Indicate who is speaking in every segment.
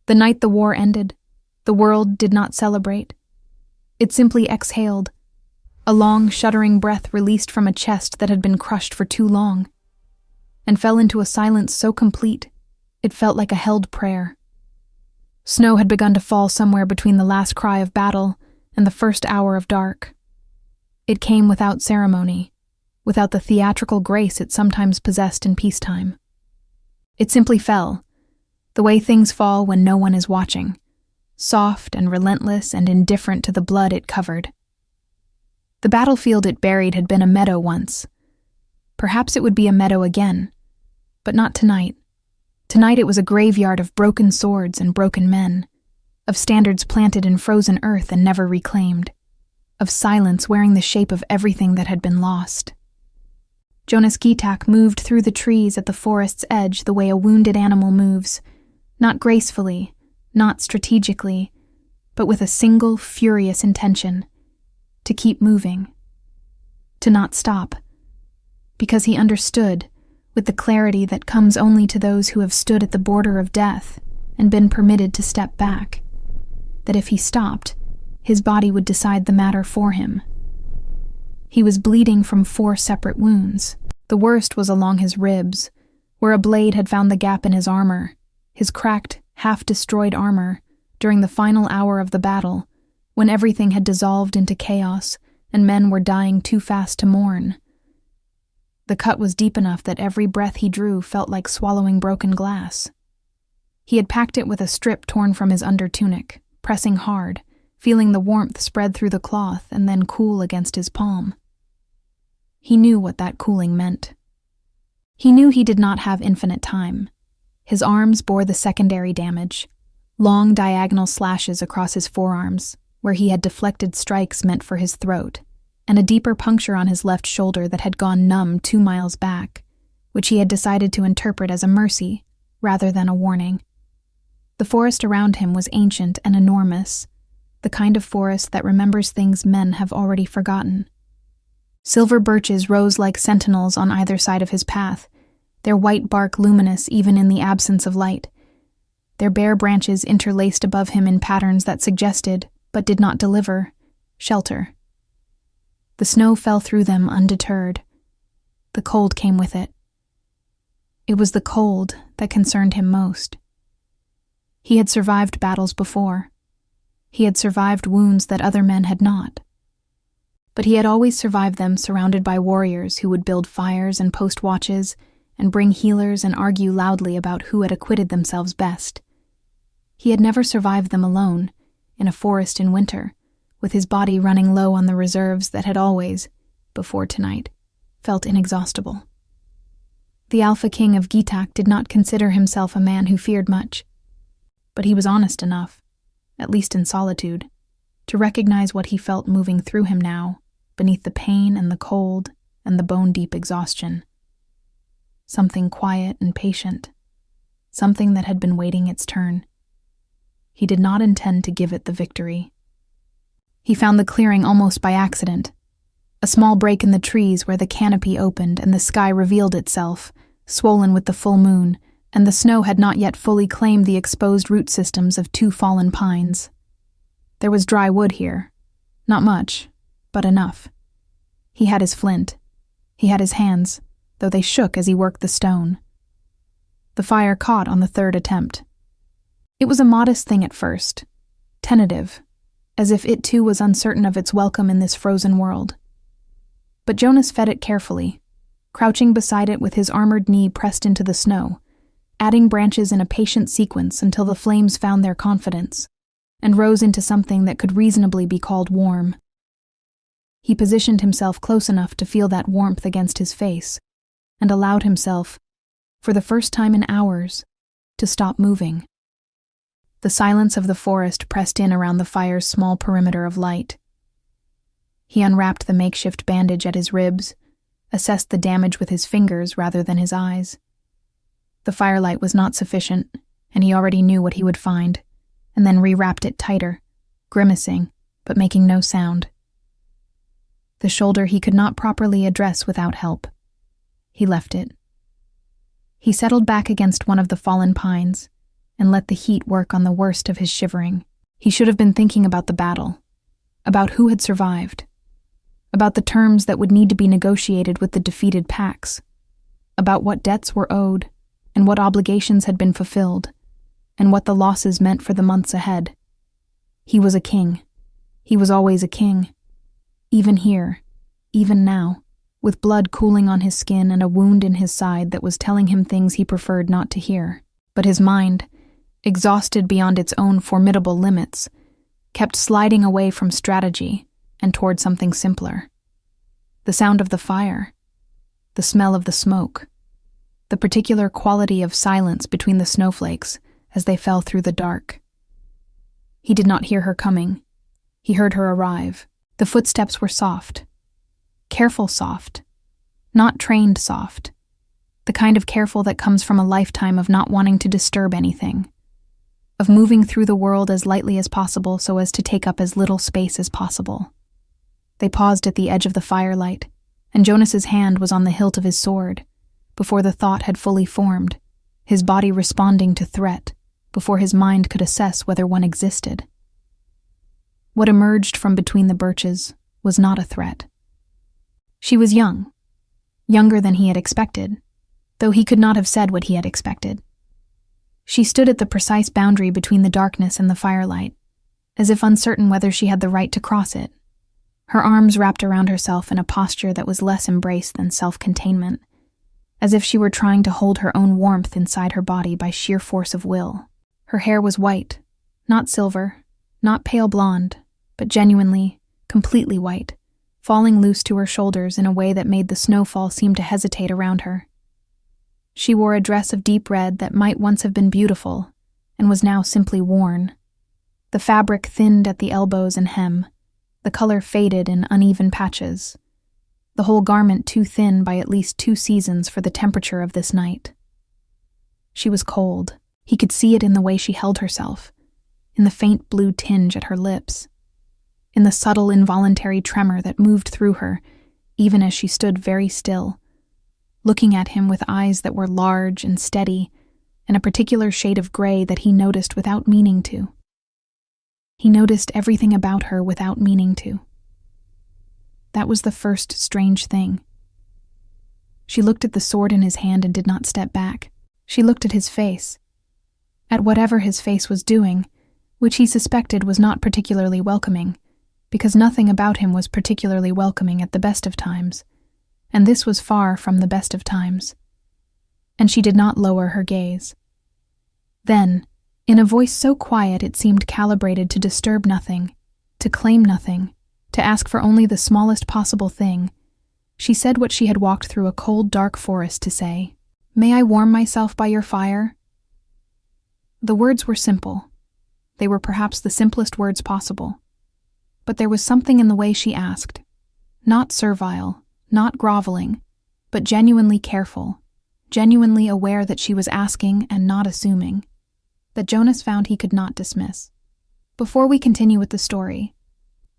Speaker 1: The night the war ended, the world did not celebrate. It simply exhaled, a long, shuddering breath released from a chest that had been crushed for too long, and fell into a silence so complete it felt like a held prayer. Snow had begun to fall somewhere between the last cry of battle and the first hour of dark. It came without ceremony, without the theatrical grace it sometimes possessed in peacetime. It simply fell, the way things fall when no one is watching, soft and relentless and indifferent to the blood it covered. The battlefield it buried had been a meadow once. Perhaps it would be a meadow again, but not tonight. Tonight it was a graveyard of broken swords and broken men, of standards planted in frozen earth and never reclaimed, of silence wearing the shape of everything that had been lost. Jonas Gitak moved through the trees at the forest's edge the way a wounded animal moves, not gracefully, not strategically, but with a single furious intention: to keep moving, to not stop, because he understood, with the clarity that comes only to those who have stood at the border of death and been permitted to step back, that if he stopped, his body would decide the matter for him. He was bleeding from 4 separate wounds. The worst was along his ribs, where a blade had found the gap in his armor, his cracked, half-destroyed armor, during the final hour of the battle, when everything had dissolved into chaos and men were dying too fast to mourn. The cut was deep enough that every breath he drew felt like swallowing broken glass. He had packed it with a strip torn from his under-tunic, pressing hard, feeling the warmth spread through the cloth and then cool against his palm. He knew what that cooling meant. He knew he did not have infinite time. His arms bore the secondary damage, long diagonal slashes across his forearms, where he had deflected strikes meant for his throat, and a deeper puncture on his left shoulder that had gone numb 2 miles back, which he had decided to interpret as a mercy rather than a warning. The forest around him was ancient and enormous, the kind of forest that remembers things men have already forgotten. Silver birches rose like sentinels on either side of his path, their white bark luminous even in the absence of light, their bare branches interlaced above him in patterns that suggested, but did not deliver, shelter. The snow fell through them undeterred. The cold came with it. It was the cold that concerned him most. He had survived battles before. He had survived wounds that other men had not. But he had always survived them surrounded by warriors who would build fires and post watches and bring healers and argue loudly about who had acquitted themselves best. He had never survived them alone, in a forest in winter, with his body running low on the reserves that had always, before tonight, felt inexhaustible. The Alpha King of Gitak did not consider himself a man who feared much, but he was honest enough, at least in solitude, to recognize what he felt moving through him now, beneath the pain and the cold and the bone-deep exhaustion. Something quiet and patient, something that had been waiting its turn. He did not intend to give it the victory. He found the clearing almost by accident, a small break in the trees where the canopy opened and the sky revealed itself, swollen with the full moon, and the snow had not yet fully claimed the exposed root systems of 2 fallen pines. There was dry wood here. Not much, but enough. He had his flint. He had his hands, though they shook as he worked the stone. The fire caught on the 3rd attempt. It was a modest thing at first, tentative, as if it too was uncertain of its welcome in this frozen world. But Jonas fed it carefully, crouching beside it with his armored knee pressed into the snow, adding branches in a patient sequence until the flames found their confidence, and rose into something that could reasonably be called warm. He positioned himself close enough to feel that warmth against his face, and allowed himself, for the first time in hours, to stop moving. The silence of the forest pressed in around the fire's small perimeter of light. He unwrapped the makeshift bandage at his ribs, assessed the damage with his fingers rather than his eyes. The firelight was not sufficient, and he already knew what he would find, and then rewrapped it tighter, grimacing, but making no sound. The shoulder he could not properly address without help. He left it. He settled back against one of the fallen pines, and let the heat work on the worst of his shivering. He should have been thinking about the battle, about who had survived, about the terms that would need to be negotiated with the defeated packs, about what debts were owed, and what obligations had been fulfilled, and what the losses meant for the months ahead. He was a king. He was always a king. Even here, even now, with blood cooling on his skin and a wound in his side that was telling him things he preferred not to hear. But his mind, exhausted beyond its own formidable limits, kept sliding away from strategy and toward something simpler. The sound of the fire, the smell of the smoke, the particular quality of silence between the snowflakes as they fell through the dark. He did not hear her coming. He heard her arrive. The footsteps were soft. Careful soft. Not trained soft. The kind of careful that comes from a lifetime of not wanting to disturb anything. Of moving through the world as lightly as possible so as to take up as little space as possible. They paused at the edge of the firelight, and Jonas's hand was on the hilt of his sword, before the thought had fully formed, his body responding to threat, before his mind could assess whether one existed. What emerged from between the birches was not a threat. She was young, younger than he had expected, though he could not have said what he had expected. She stood at the precise boundary between the darkness and the firelight, as if uncertain whether she had the right to cross it, her arms wrapped around herself in a posture that was less embrace than self-containment, as if she were trying to hold her own warmth inside her body by sheer force of will. Her hair was white, not silver, not pale blonde, but genuinely, completely white, falling loose to her shoulders in a way that made the snowfall seem to hesitate around her. She wore a dress of deep red that might once have been beautiful, and was now simply worn. The fabric thinned at the elbows and hem, the color faded in uneven patches, the whole garment too thin by at least 2 seasons for the temperature of this night. She was cold. He could see it in the way she held herself, in the faint blue tinge at her lips, in the subtle involuntary tremor that moved through her, even as she stood very still, looking at him with eyes that were large and steady, and a particular shade of gray that he noticed without meaning to. He noticed everything about her without meaning to. That was the first strange thing. She looked at the sword in his hand and did not step back. She looked at his face, at whatever his face was doing, which he suspected was not particularly welcoming, because nothing about him was particularly welcoming at the best of times, and this was far from the best of times. And she did not lower her gaze. Then, in a voice so quiet it seemed calibrated to disturb nothing, to claim nothing, to ask for only the smallest possible thing, she said what she had walked through a cold, dark forest to say, "May I warm myself by your fire?" The words were simple. They were perhaps the simplest words possible. But there was something in the way she asked, not servile, not groveling, but genuinely careful, genuinely aware that she was asking and not assuming, that Jonas found he could not dismiss. Before we continue with the story,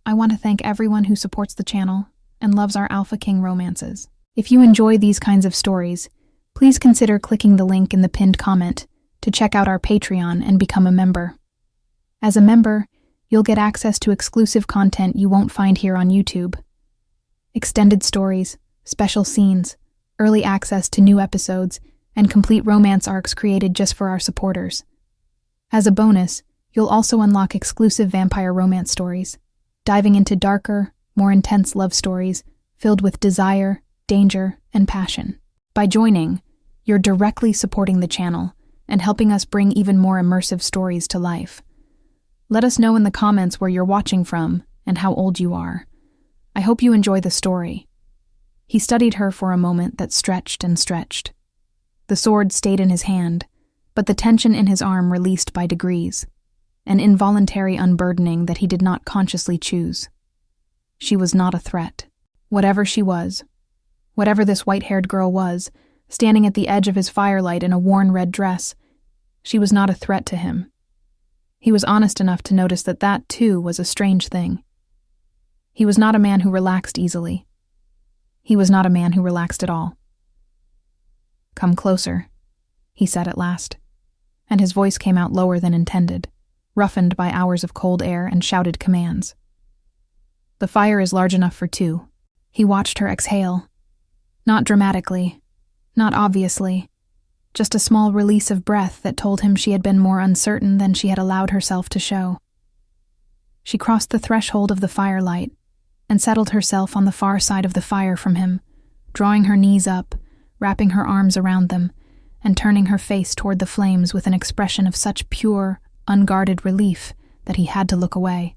Speaker 1: I want to thank everyone who supports the channel and loves our Alpha King romances. If you enjoy these kinds of stories, please consider clicking the link in the pinned comment to check out our Patreon and become a member. As a member, you'll get access to exclusive content you won't find here on YouTube. Extended stories, special scenes, early access to new episodes, and complete romance arcs created just for our supporters. As a bonus, you'll also unlock exclusive vampire romance stories, diving into darker, more intense love stories filled with desire, danger, and passion. By joining, you're directly supporting the channel and helping us bring even more immersive stories to life. Let us know in the comments where you're watching from and how old you are. I hope you enjoy the story. He studied her for a moment that stretched and stretched. The sword stayed in his hand, but the tension in his arm released by degrees, an involuntary unburdening that he did not consciously choose. She was not a threat. Whatever she was, whatever this white-haired girl was, standing at the edge of his firelight in a worn red dress, she was not a threat to him. He was honest enough to notice that that, too, was a strange thing. He was not a man who relaxed easily. He was not a man who relaxed at all. "Come closer," he said at last. and his voice came out lower than intended, roughened by hours of cold air and shouted commands. "The fire is large enough for two." He watched her exhale. Not dramatically, not obviously, just a small release of breath that told him she had been more uncertain than she had allowed herself to show. She crossed the threshold of the firelight and settled herself on the far side of the fire from him, drawing her knees up, wrapping her arms around them, and turning her face toward the flames with an expression of such pure, unguarded relief that he had to look away.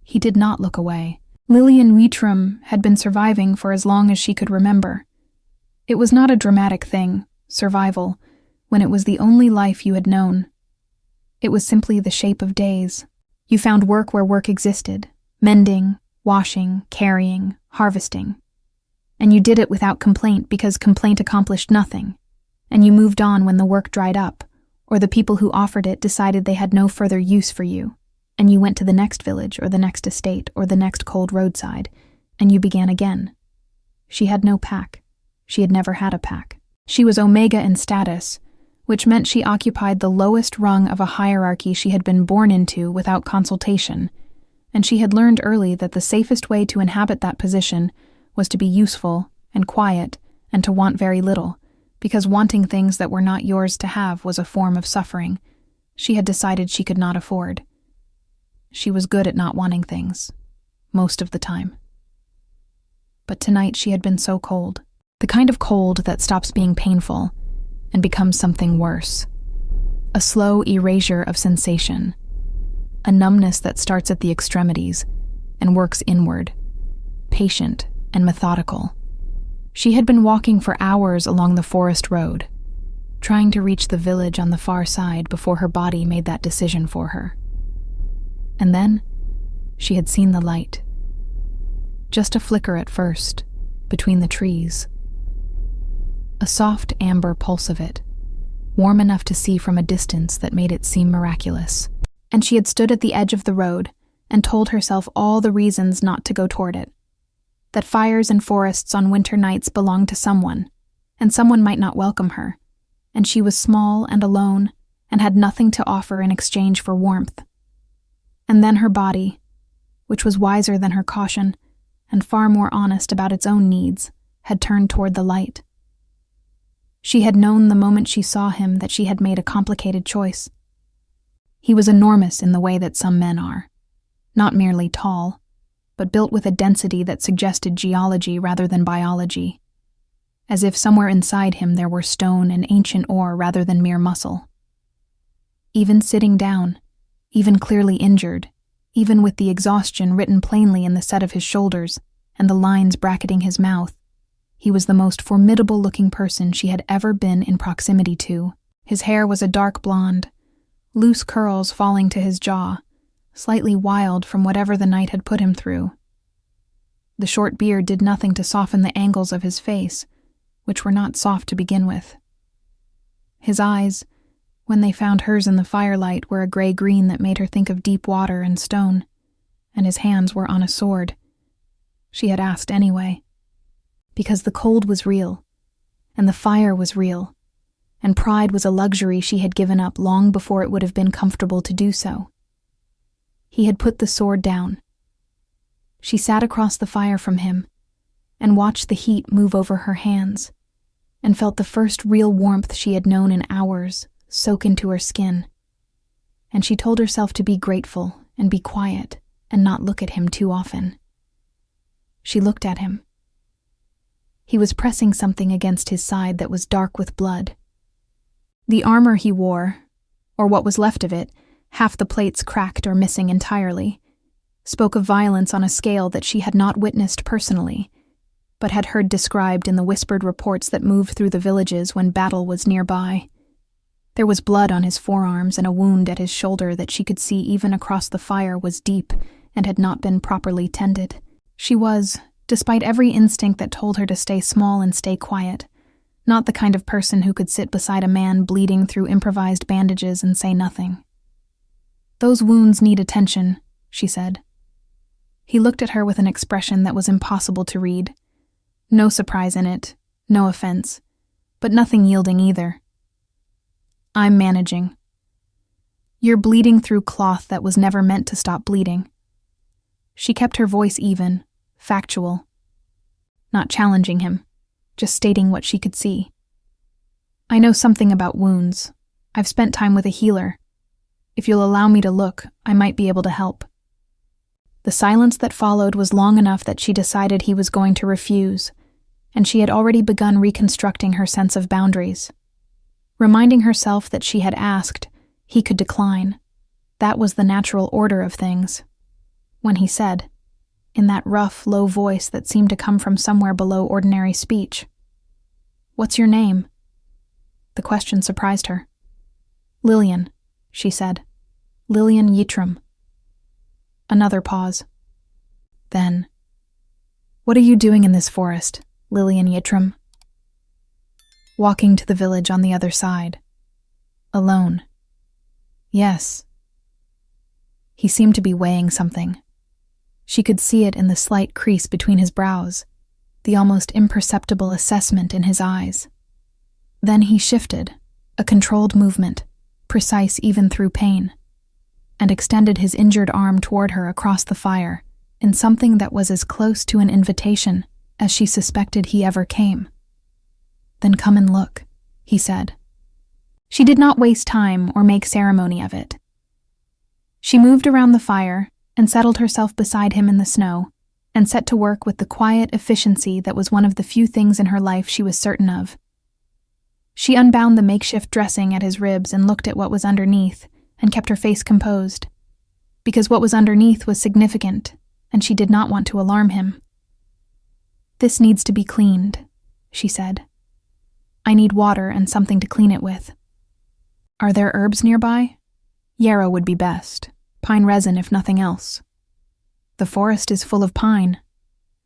Speaker 1: He did not look away. Lillian Wheatram had been surviving for as long as she could remember. It was not a dramatic thing, survival, when it was the only life you had known. It was simply the shape of days. You found work where work existed, mending, washing, carrying, harvesting. And you did it without complaint because complaint accomplished nothing. And you moved on when the work dried up, or the people who offered it decided they had no further use for you, and you went to the next village or the next estate or the next cold roadside, and you began again. She had no pack. She had never had a pack. She was Omega in status, which meant she occupied the lowest rung of a hierarchy she had been born into without consultation, and she had learned early that the safest way to inhabit that position was to be useful and quiet and to want very little, because wanting things that were not yours to have was a form of suffering she had decided she could not afford. She was good at not wanting things, most of the time. But tonight she had been so cold, the kind of cold that stops being painful and becomes something worse. A slow erasure of sensation, a numbness that starts at the extremities and works inward, patient and methodical. She had been walking for hours along the forest road, trying to reach the village on the far side before her body made that decision for her. And then, she had seen the light. Just a flicker at first, between the trees. A soft amber pulse of it, warm enough to see from a distance that made it seem miraculous. And she had stood at the edge of the road and told herself all the reasons not to go toward it. That fires and forests on winter nights belonged to someone, and someone might not welcome her, and she was small and alone and had nothing to offer in exchange for warmth. And then her body, which was wiser than her caution and far more honest about its own needs, had turned toward the light. She had known the moment she saw him that she had made a complicated choice. He was enormous in the way that some men are, not merely tall, but built with a density that suggested geology rather than biology, as if somewhere inside him there were stone and ancient ore rather than mere muscle. Even sitting down, even clearly injured, even with the exhaustion written plainly in the set of his shoulders and the lines bracketing his mouth, he was the most formidable-looking person she had ever been in proximity to. His hair was a dark blonde, loose curls falling to his jaw, slightly wild from whatever the night had put him through. The short beard did nothing to soften the angles of his face, which were not soft to begin with. His eyes, when they found hers in the firelight, were a gray-green that made her think of deep water and stone, and his hands were on a sword. She had asked anyway. Because the cold was real, and the fire was real, and pride was a luxury she had given up long before it would have been comfortable to do so. He had put the sword down. She sat across the fire from him and watched the heat move over her hands and felt the first real warmth she had known in hours soak into her skin. And she told herself to be grateful and be quiet and not look at him too often. She looked at him. He was pressing something against his side that was dark with blood. The armor he wore, or what was left of it, half the plates cracked or missing entirely, spoke of violence on a scale that she had not witnessed personally, but had heard described in the whispered reports that moved through the villages when battle was nearby. There was blood on his forearms and a wound at his shoulder that she could see even across the fire was deep and had not been properly tended. She was, despite every instinct that told her to stay small and stay quiet, not the kind of person who could sit beside a man bleeding through improvised bandages and say nothing. "Those wounds need attention," she said. He looked at her with an expression that was impossible to read. No surprise in it, no offense, but nothing yielding either. I'm managing. You're bleeding through cloth that was never meant to stop bleeding. She kept her voice even, factual. Not challenging him, just stating what she could see. I know something about wounds. I've spent time with a healer. If you'll allow me to look, I might be able to help. The silence that followed was long enough that she decided he was going to refuse, and she had already begun reconstructing her sense of boundaries. Reminding herself that she had asked, he could decline. That was the natural order of things. When he said, in that rough, low voice that seemed to come from somewhere below ordinary speech, "What's your name?" The question surprised her. "Lillian," she said. "Lillian Yitram." Another pause. Then, "What are you doing in this forest, Lillian Yitram?" "Walking to the village on the other side. Alone." "Yes." He seemed to be weighing something. She could see it in the slight crease between his brows, the almost imperceptible assessment in his eyes. Then he shifted, a controlled movement, precise even through pain, and extended his injured arm toward her across the fire in something that was as close to an invitation as she suspected he ever came. "Then come and look," he said. She did not waste time or make ceremony of it. She moved around the fire and settled herself beside him in the snow, and set to work with the quiet efficiency that was one of the few things in her life she was certain of. She unbound the makeshift dressing at his ribs and looked at what was underneath, and kept her face composed, because what was underneath was significant, and she did not want to alarm him. "This needs to be cleaned," she said. "I need water and something to clean it with. Are there herbs nearby? Yarrow would be best. Pine resin if nothing else." "The forest is full of pine.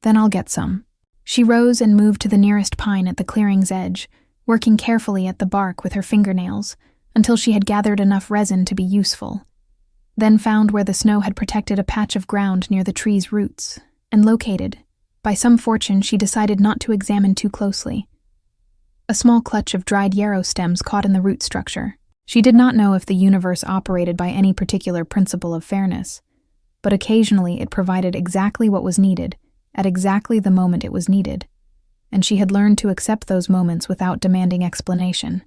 Speaker 1: Then I'll get some." She rose and moved to the nearest pine at the clearing's edge, working carefully at the bark with her fingernails until she had gathered enough resin to be useful, then found where the snow had protected a patch of ground near the tree's roots, and located, by some fortune she decided not to examine too closely, a small clutch of dried yarrow stems caught in the root structure. She did not know if the universe operated by any particular principle of fairness, but occasionally it provided exactly what was needed, at exactly the moment it was needed, and she had learned to accept those moments without demanding explanation.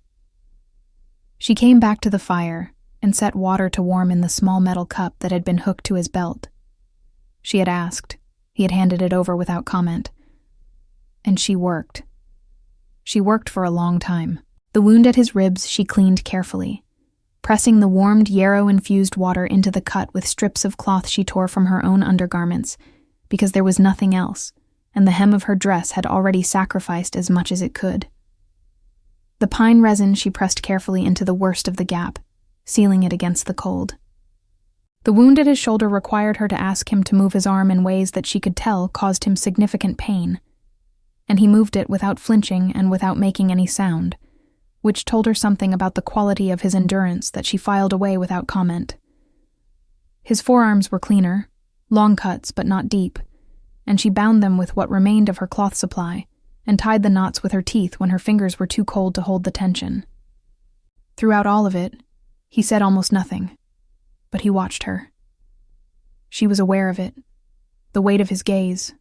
Speaker 1: She came back to the fire and set water to warm in the small metal cup that had been hooked to his belt. She had asked. He had handed it over without comment. And she worked. She worked for a long time. The wound at his ribs she cleaned carefully, pressing the warmed yarrow-infused water into the cut with strips of cloth she tore from her own undergarments, because there was nothing else, and the hem of her dress had already sacrificed as much as it could. The pine resin she pressed carefully into the worst of the gap, sealing it against the cold. The wound at his shoulder required her to ask him to move his arm in ways that she could tell caused him significant pain, and he moved it without flinching and without making any sound, which told her something about the quality of his endurance that she filed away without comment. His forearms were cleaner, long cuts but not deep, and she bound them with what remained of her cloth supply, and tied the knots with her teeth when her fingers were too cold to hold the tension. Throughout all of it, he said almost nothing, but he watched her. She was aware of it, the weight of his gaze,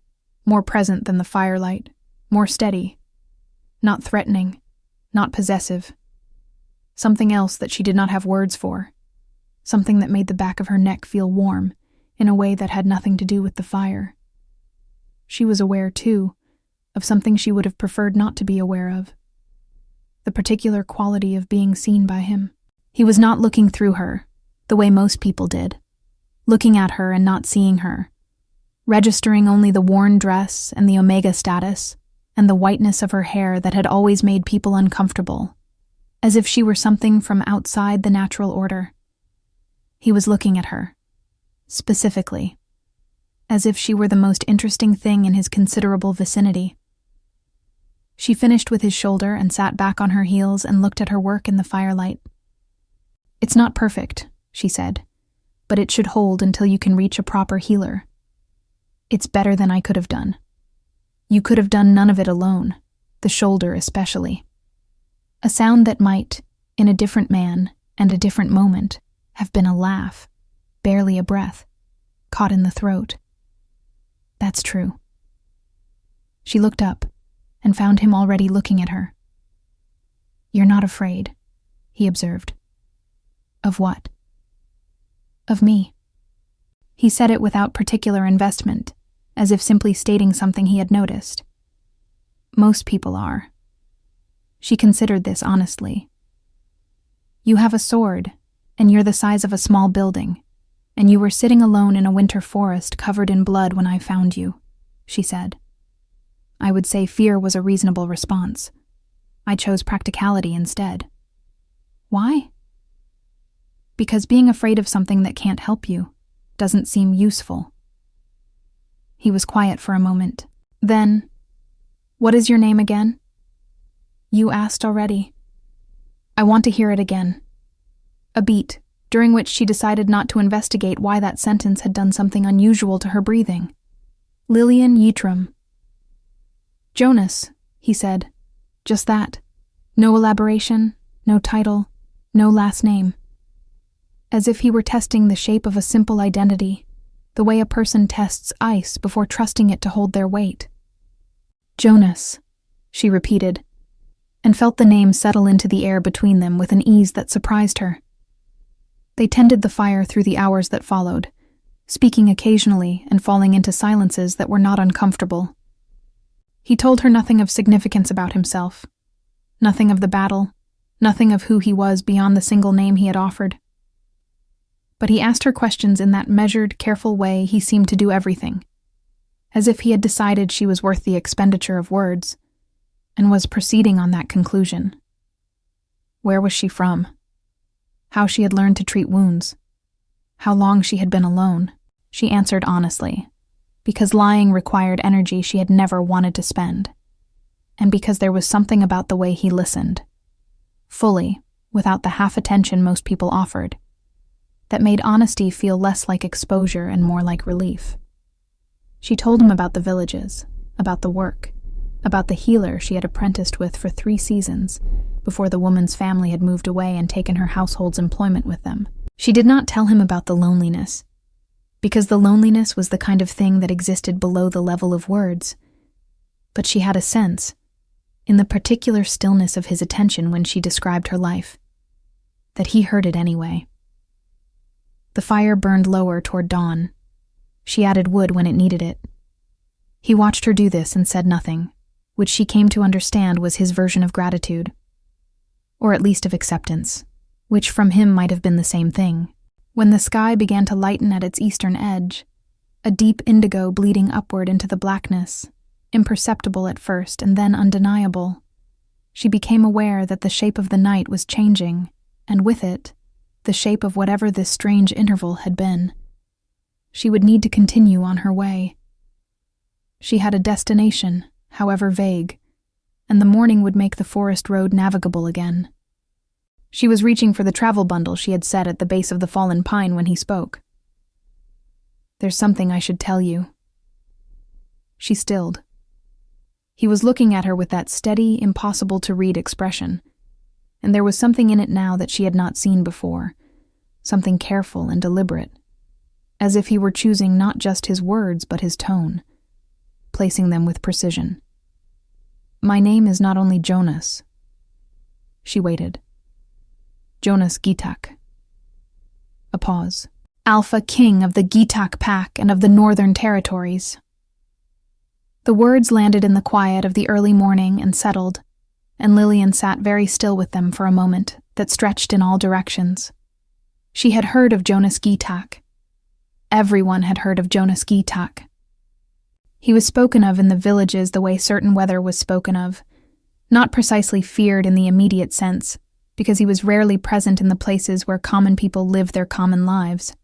Speaker 1: more present than the firelight, more steady, not threatening, not possessive. Something else that she did not have words for, something that made the back of her neck feel warm in a way that had nothing to do with the fire. She was aware, too, of something she would have preferred not to be aware of, the particular quality of being seen by him. He was not looking through her, the way most people did, looking at her and not seeing her, registering only the worn dress and the omega status, and the whiteness of her hair that had always made people uncomfortable, as if she were something from outside the natural order. He was looking at her, specifically, as if she were the most interesting thing in his considerable vicinity. She finished with his shoulder and sat back on her heels and looked at her work in the firelight. "It's not perfect," she said, "but it should hold until you can reach a proper healer. It's better than I could have done. You could have done none of it alone, the shoulder especially." A sound that might, in a different man and a different moment, have been a laugh, barely a breath, caught in the throat. That's true. She looked up and found him already looking at her. You're not afraid, he observed. Of what? Of me. He said it without particular investment, as if simply stating something he had noticed. Most people are. She considered this honestly. You have a sword, and you're the size of a small building, and you were sitting alone in a winter forest covered in blood when I found you, she said. I would say fear was a reasonable response. I chose practicality instead. Why? Because being afraid of something that can't help you doesn't seem useful. He was quiet for a moment. Then, what is your name again? You asked already. I want to hear it again. A beat, during which she decided not to investigate why that sentence had done something unusual to her breathing. Lillian Yitram. Jonas, he said. Just that. No elaboration, no title, no last name. As if he were testing the shape of a simple identity, the way a person tests ice before trusting it to hold their weight. Jonas, she repeated, and felt the name settle into the air between them with an ease that surprised her. They tended the fire through the hours that followed, speaking occasionally and falling into silences that were not uncomfortable. He told her nothing of significance about himself, nothing of the battle, nothing of who he was beyond the single name he had offered. But he asked her questions in that measured, careful way he seemed to do everything, as if he had decided she was worth the expenditure of words, and was proceeding on that conclusion. Where was she from? How she had learned to treat wounds? How long she had been alone? She answered honestly, because lying required energy she had never wanted to spend, and because there was something about the way he listened, fully, without the half-attention most people offered, that made honesty feel less like exposure and more like relief. She told him about the villages, about the work, about the healer she had apprenticed with for 3 seasons, before the woman's family had moved away and taken her household's employment with them. She did not tell him about the loneliness, because the loneliness was the kind of thing that existed below the level of words. But she had a sense, in the particular stillness of his attention when she described her life, that he heard it anyway. The fire burned lower toward dawn. She added wood when it needed it. He watched her do this and said nothing, which she came to understand was his version of gratitude, or at least of acceptance, which from him might have been the same thing. When the sky began to lighten at its eastern edge, a deep indigo bleeding upward into the blackness, imperceptible at first and then undeniable, she became aware that the shape of the night was changing, and with it, the shape of whatever this strange interval had been. She would need to continue on her way. She had a destination, however vague, and the morning would make the forest road navigable again. She was reaching for the travel bundle she had set at the base of the fallen pine when he spoke. There's something I should tell you. She stilled. He was looking at her with that steady, impossible-to-read expression, and there was something in it now that she had not seen before, something careful and deliberate, as if he were choosing not just his words but his tone, placing them with precision. My name is not only Jonas. She waited. Jonas Gitak. A pause. Alpha King of the Gitak Pack and of the Northern Territories. The words landed in the quiet of the early morning and settled, and Lillian sat very still with them for a moment that stretched in all directions. She had heard of Jonas Gitak. Everyone had heard of Jonas Gitak. He was spoken of in the villages the way certain weather was spoken of, not precisely feared in the immediate sense, because he was rarely present in the places where common people lived their common lives,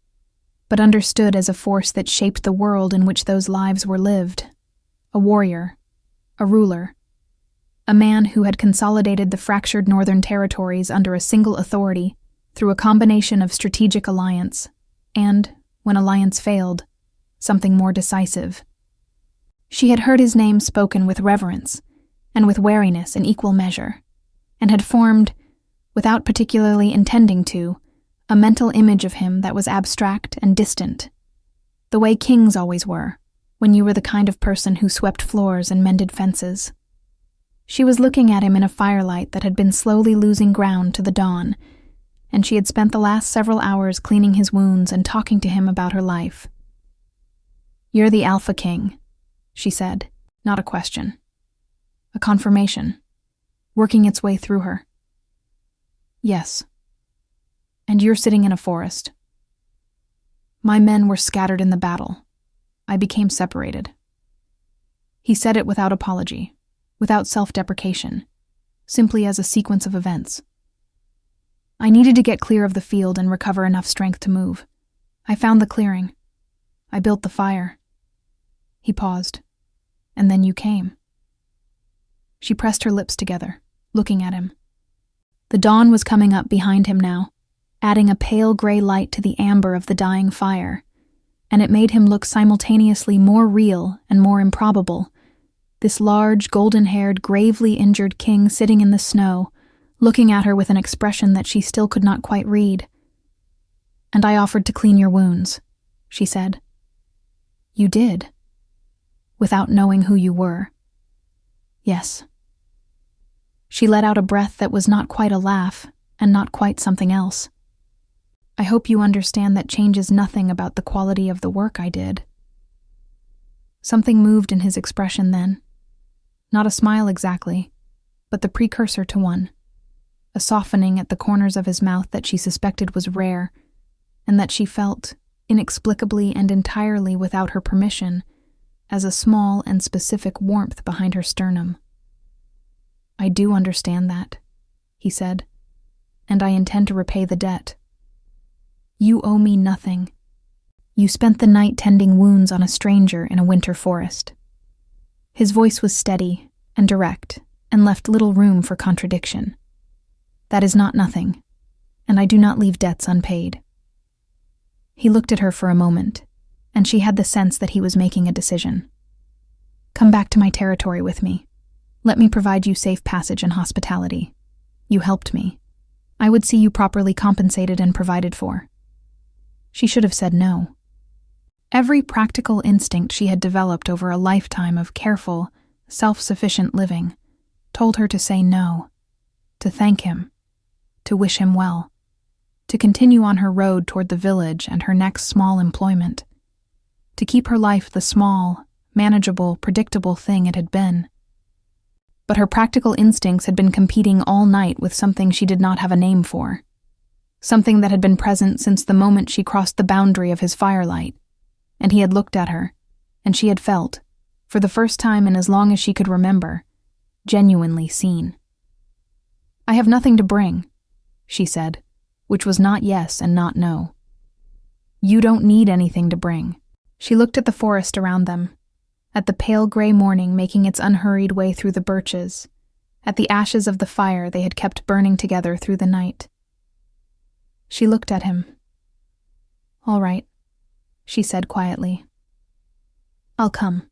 Speaker 1: but understood as a force that shaped the world in which those lives were lived. A warrior, a ruler, a man who had consolidated the fractured northern territories under a single authority through a combination of strategic alliance and, when alliance failed, something more decisive. She had heard his name spoken with reverence and with wariness in equal measure, and had formed, without particularly intending to, a mental image of him that was abstract and distant, the way kings always were, when you were the kind of person who swept floors and mended fences. She was looking at him in a firelight that had been slowly losing ground to the dawn, and she had spent the last several hours cleaning his wounds and talking to him about her life. "You're the Alpha King," she said, not a question. A confirmation, working its way through her. "Yes. And you're sitting in a forest. My men were scattered in the battle. I became separated." He said it without apology, without self-deprecation, simply as a sequence of events. "I needed to get clear of the field and recover enough strength to move. I found the clearing. I built the fire." He paused. "And then you came." She pressed her lips together, looking at him. The dawn was coming up behind him now, adding a pale gray light to the amber of the dying fire, and it made him look simultaneously more real and more improbable, this large, golden-haired, gravely injured king sitting in the snow, looking at her with an expression that she still could not quite read. "And I offered to clean your wounds," she said. "You did? Without knowing who you were?" "Yes." She let out a breath that was not quite a laugh, and not quite something else. "I hope you understand that changes nothing about the quality of the work I did." Something moved in his expression then. Not a smile exactly, but the precursor to one. A softening at the corners of his mouth that she suspected was rare, and that she felt, inexplicably and entirely without her permission, as a small and specific warmth behind her sternum. "I do understand that," he said, "and I intend to repay the debt. You owe me nothing. You spent the night tending wounds on a stranger in a winter forest." His voice was steady and direct and left little room for contradiction. "That is not nothing, and I do not leave debts unpaid." He looked at her for a moment, and she had the sense that he was making a decision. "Come back to my territory with me. Let me provide you safe passage and hospitality. You helped me. I would see you properly compensated and provided for." She should have said no. Every practical instinct she had developed over a lifetime of careful, self-sufficient living told her to say no, to thank him, to wish him well, to continue on her road toward the village and her next small employment, to keep her life the small, manageable, predictable thing it had been. But her practical instincts had been competing all night with something she did not have a name for, something that had been present since the moment she crossed the boundary of his firelight, and he had looked at her, and she had felt, for the first time in as long as she could remember, genuinely seen. "I have nothing to bring," she said, which was not yes and not no. "You don't need anything to bring." She looked at the forest around them, at the pale gray morning making its unhurried way through the birches, at the ashes of the fire they had kept burning together through the night. She looked at him. "All right," she said quietly. "I'll come."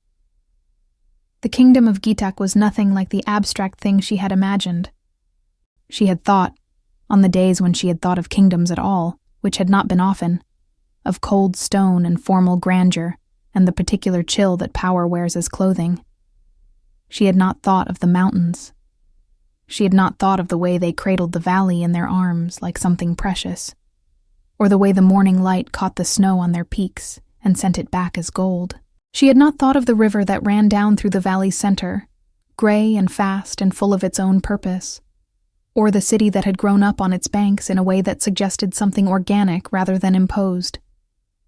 Speaker 1: The kingdom of Gitak was nothing like the abstract thing she had imagined. She had thought, on the days when she had thought of kingdoms at all, which had not been often, of cold stone and formal grandeur, and the particular chill that power wears as clothing. She had not thought of the mountains. She had not thought of the way they cradled the valley in their arms like something precious, or the way the morning light caught the snow on their peaks and sent it back as gold. She had not thought of the river that ran down through the valley's center, gray and fast and full of its own purpose, or the city that had grown up on its banks in a way that suggested something organic rather than imposed,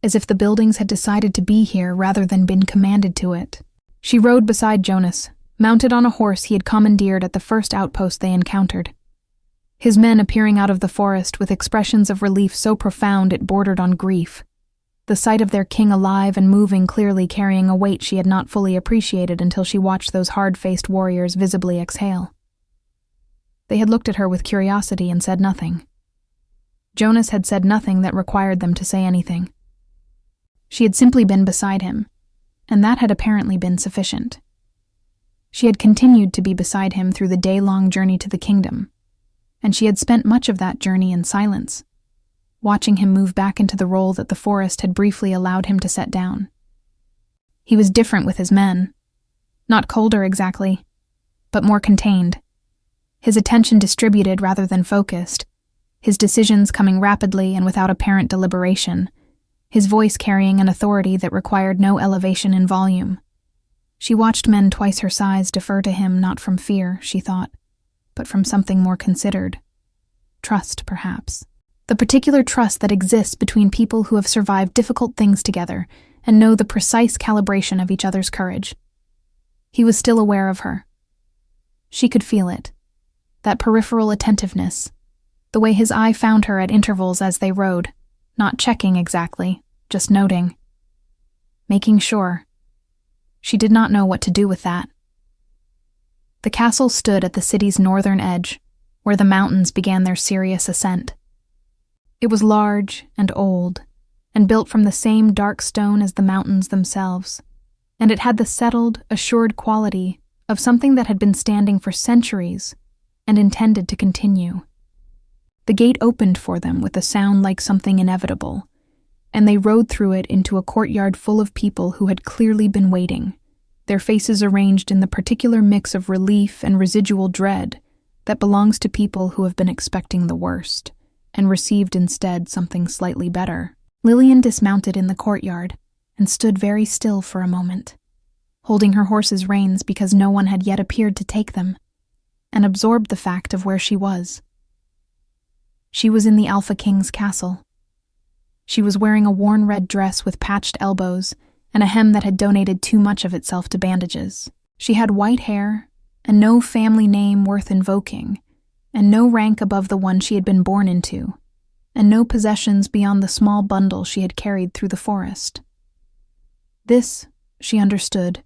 Speaker 1: as if the buildings had decided to be here rather than been commanded to it. She rode beside Jonas, mounted on a horse he had commandeered at the first outpost they encountered. His men appearing out of the forest with expressions of relief so profound it bordered on grief, the sight of their king alive and moving clearly carrying a weight she had not fully appreciated until she watched those hard-faced warriors visibly exhale. They had looked at her with curiosity and said nothing. Jonas had said nothing that required them to say anything. She had simply been beside him, and that had apparently been sufficient. She had continued to be beside him through the day-long journey to the kingdom, and she had spent much of that journey in silence, watching him move back into the role that the forest had briefly allowed him to set down. He was different with his men. Not colder exactly, but more contained. His attention distributed rather than focused, his decisions coming rapidly and without apparent deliberation, his voice carrying an authority that required no elevation in volume. She watched men twice her size defer to him not from fear, she thought, but from something more considered. Trust, perhaps. The particular trust that exists between people who have survived difficult things together and know the precise calibration of each other's courage. He was still aware of her. She could feel it. That peripheral attentiveness. The way his eye found her at intervals as they rode, not checking exactly, just noting. Making sure. She did not know what to do with that. The castle stood at the city's northern edge, where the mountains began their serious ascent. It was large and old, and built from the same dark stone as the mountains themselves, and it had the settled, assured quality of something that had been standing for centuries and intended to continue. The gate opened for them with a sound like something inevitable, and they rode through it into a courtyard full of people who had clearly been waiting, their faces arranged in the particular mix of relief and residual dread that belongs to people who have been expecting the worst, and received instead something slightly better. Lillian dismounted in the courtyard and stood very still for a moment, holding her horse's reins because no one had yet appeared to take them, and absorbed the fact of where she was. She was in the Alpha King's castle. She was wearing a worn red dress with patched elbows and a hem that had donated too much of itself to bandages. She had white hair and no family name worth invoking, and no rank above the one she had been born into, and no possessions beyond the small bundle she had carried through the forest. This, she understood,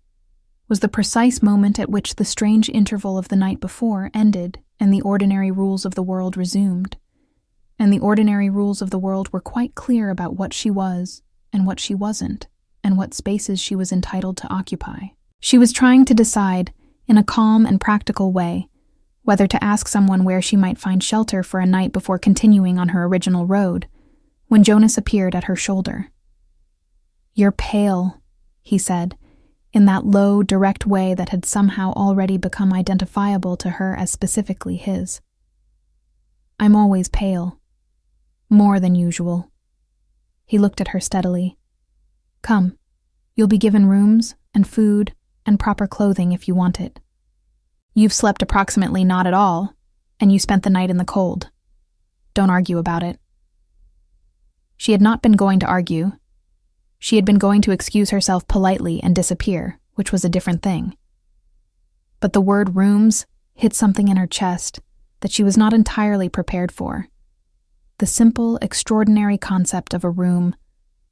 Speaker 1: was the precise moment at which the strange interval of the night before ended and the ordinary rules of the world resumed. And the ordinary rules of the world were quite clear about what she was and what she wasn't, and what spaces she was entitled to occupy. She was trying to decide, in a calm and practical way, whether to ask someone where she might find shelter for a night before continuing on her original road, when Jonas appeared at her shoulder. "You're pale," he said, in that low, direct way that had somehow already become identifiable to her as specifically his. "I'm always pale. More than usual." He looked at her steadily. "Come, you'll be given rooms and food and proper clothing if you want it. You've slept approximately not at all, and you spent the night in the cold. Don't argue about it." She had not been going to argue. She had been going to excuse herself politely and disappear, which was a different thing. But the word rooms hit something in her chest that she was not entirely prepared for. The simple, extraordinary concept of a room,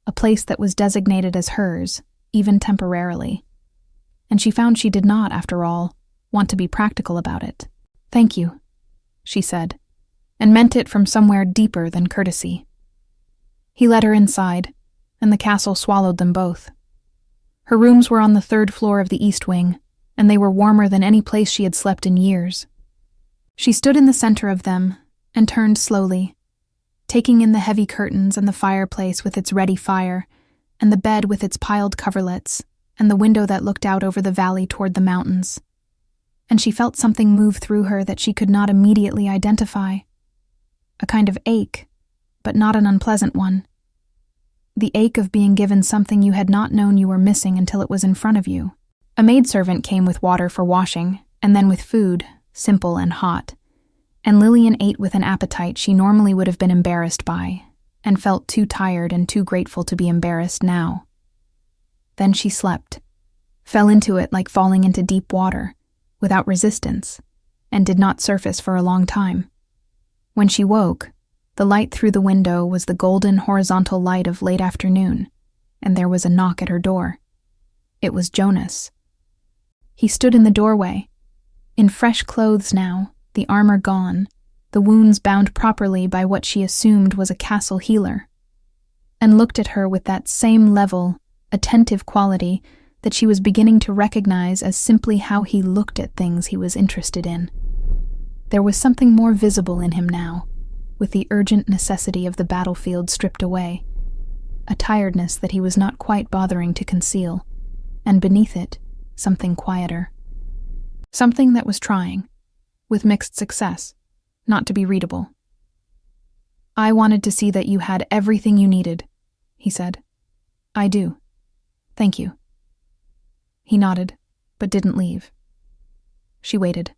Speaker 1: a place that was designated as hers, even temporarily. And she found she did not, after all, want to be practical about it. "Thank you," she said, and meant it from somewhere deeper than courtesy. He led her inside, and the castle swallowed them both. Her rooms were on the 3rd floor of the east wing, and they were warmer than any place she had slept in years. She stood in the center of them and turned slowly, taking in the heavy curtains and the fireplace with its ready fire, and the bed with its piled coverlets, and the window that looked out over the valley toward the mountains. And she felt something move through her that she could not immediately identify. A kind of ache, but not an unpleasant one. The ache of being given something you had not known you were missing until it was in front of you. A maidservant came with water for washing, and then with food, simple and hot. And Lillian ate with an appetite she normally would have been embarrassed by, and felt too tired and too grateful to be embarrassed now. Then she slept, fell into it like falling into deep water, without resistance, and did not surface for a long time. When she woke, the light through the window was the golden horizontal light of late afternoon, and there was a knock at her door. It was Jonas. He stood in the doorway, in fresh clothes now, the armor gone, the wounds bound properly by what she assumed was a castle healer, and looked at her with that same level, attentive quality that she was beginning to recognize as simply how he looked at things he was interested in. There was something more visible in him now, with the urgent necessity of the battlefield stripped away, a tiredness that he was not quite bothering to conceal, and beneath it, something quieter. Something that was trying, with mixed success, not to be readable. "I wanted to see that you had everything you needed," he said. "I do. Thank you." He nodded, but didn't leave. She waited.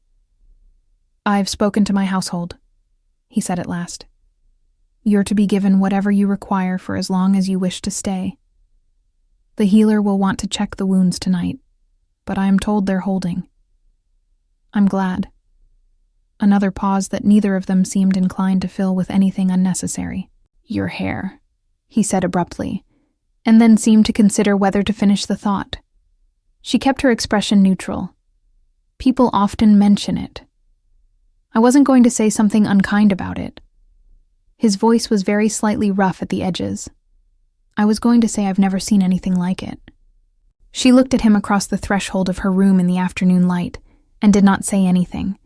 Speaker 1: "I've spoken to my household," he said at last. "You're to be given whatever you require for as long as you wish to stay. The healer will want to check the wounds tonight, but I am told they're holding." "I'm glad." Another pause that neither of them seemed inclined to fill with anything unnecessary. "Your hair," he said abruptly, and then seemed to consider whether to finish the thought. She kept her expression neutral. "People often mention it. I wasn't going to say something unkind about it." His voice was very slightly rough at the edges. "I was going to say I've never seen anything like it." She looked at him across the threshold of her room in the afternoon light and did not say anything,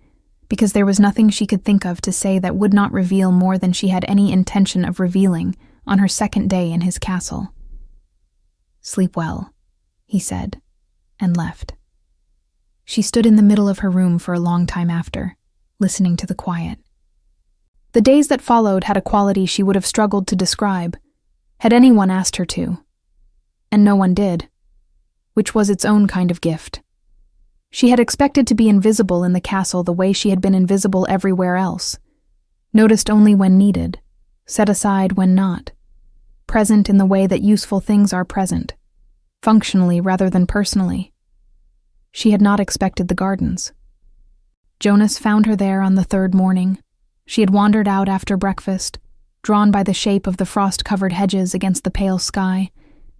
Speaker 1: because there was nothing she could think of to say that would not reveal more than she had any intention of revealing on her second day in his castle. "Sleep well," he said, and left. She stood in the middle of her room for a long time after, listening to the quiet. The days that followed had a quality she would have struggled to describe, had anyone asked her to. And no one did, which was its own kind of gift. She had expected to be invisible in the castle the way she had been invisible everywhere else, noticed only when needed, set aside when not, present in the way that useful things are present, functionally rather than personally. She had not expected the gardens. Jonas found her there on the third morning. She had wandered out after breakfast, drawn by the shape of the frost-covered hedges against the pale sky,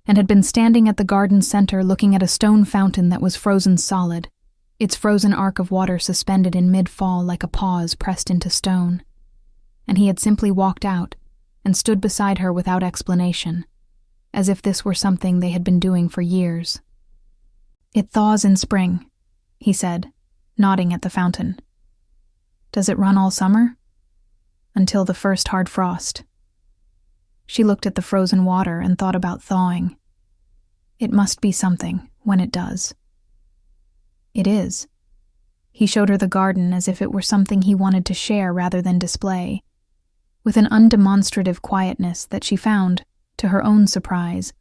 Speaker 1: and had been standing at the garden center looking at a stone fountain that was frozen solid, its frozen arc of water suspended in mid-fall like a pause pressed into stone. And he had simply walked out and stood beside her without explanation, as if this were something they had been doing for years. "It thaws in spring," he said, nodding at the fountain. "Does it run all summer?" "Until the first hard frost." She looked at the frozen water and thought about thawing. It must be something when it does. It is. He showed her the garden as if it were something he wanted to share rather than display, with an undemonstrative quietness that she found, to her own surprise,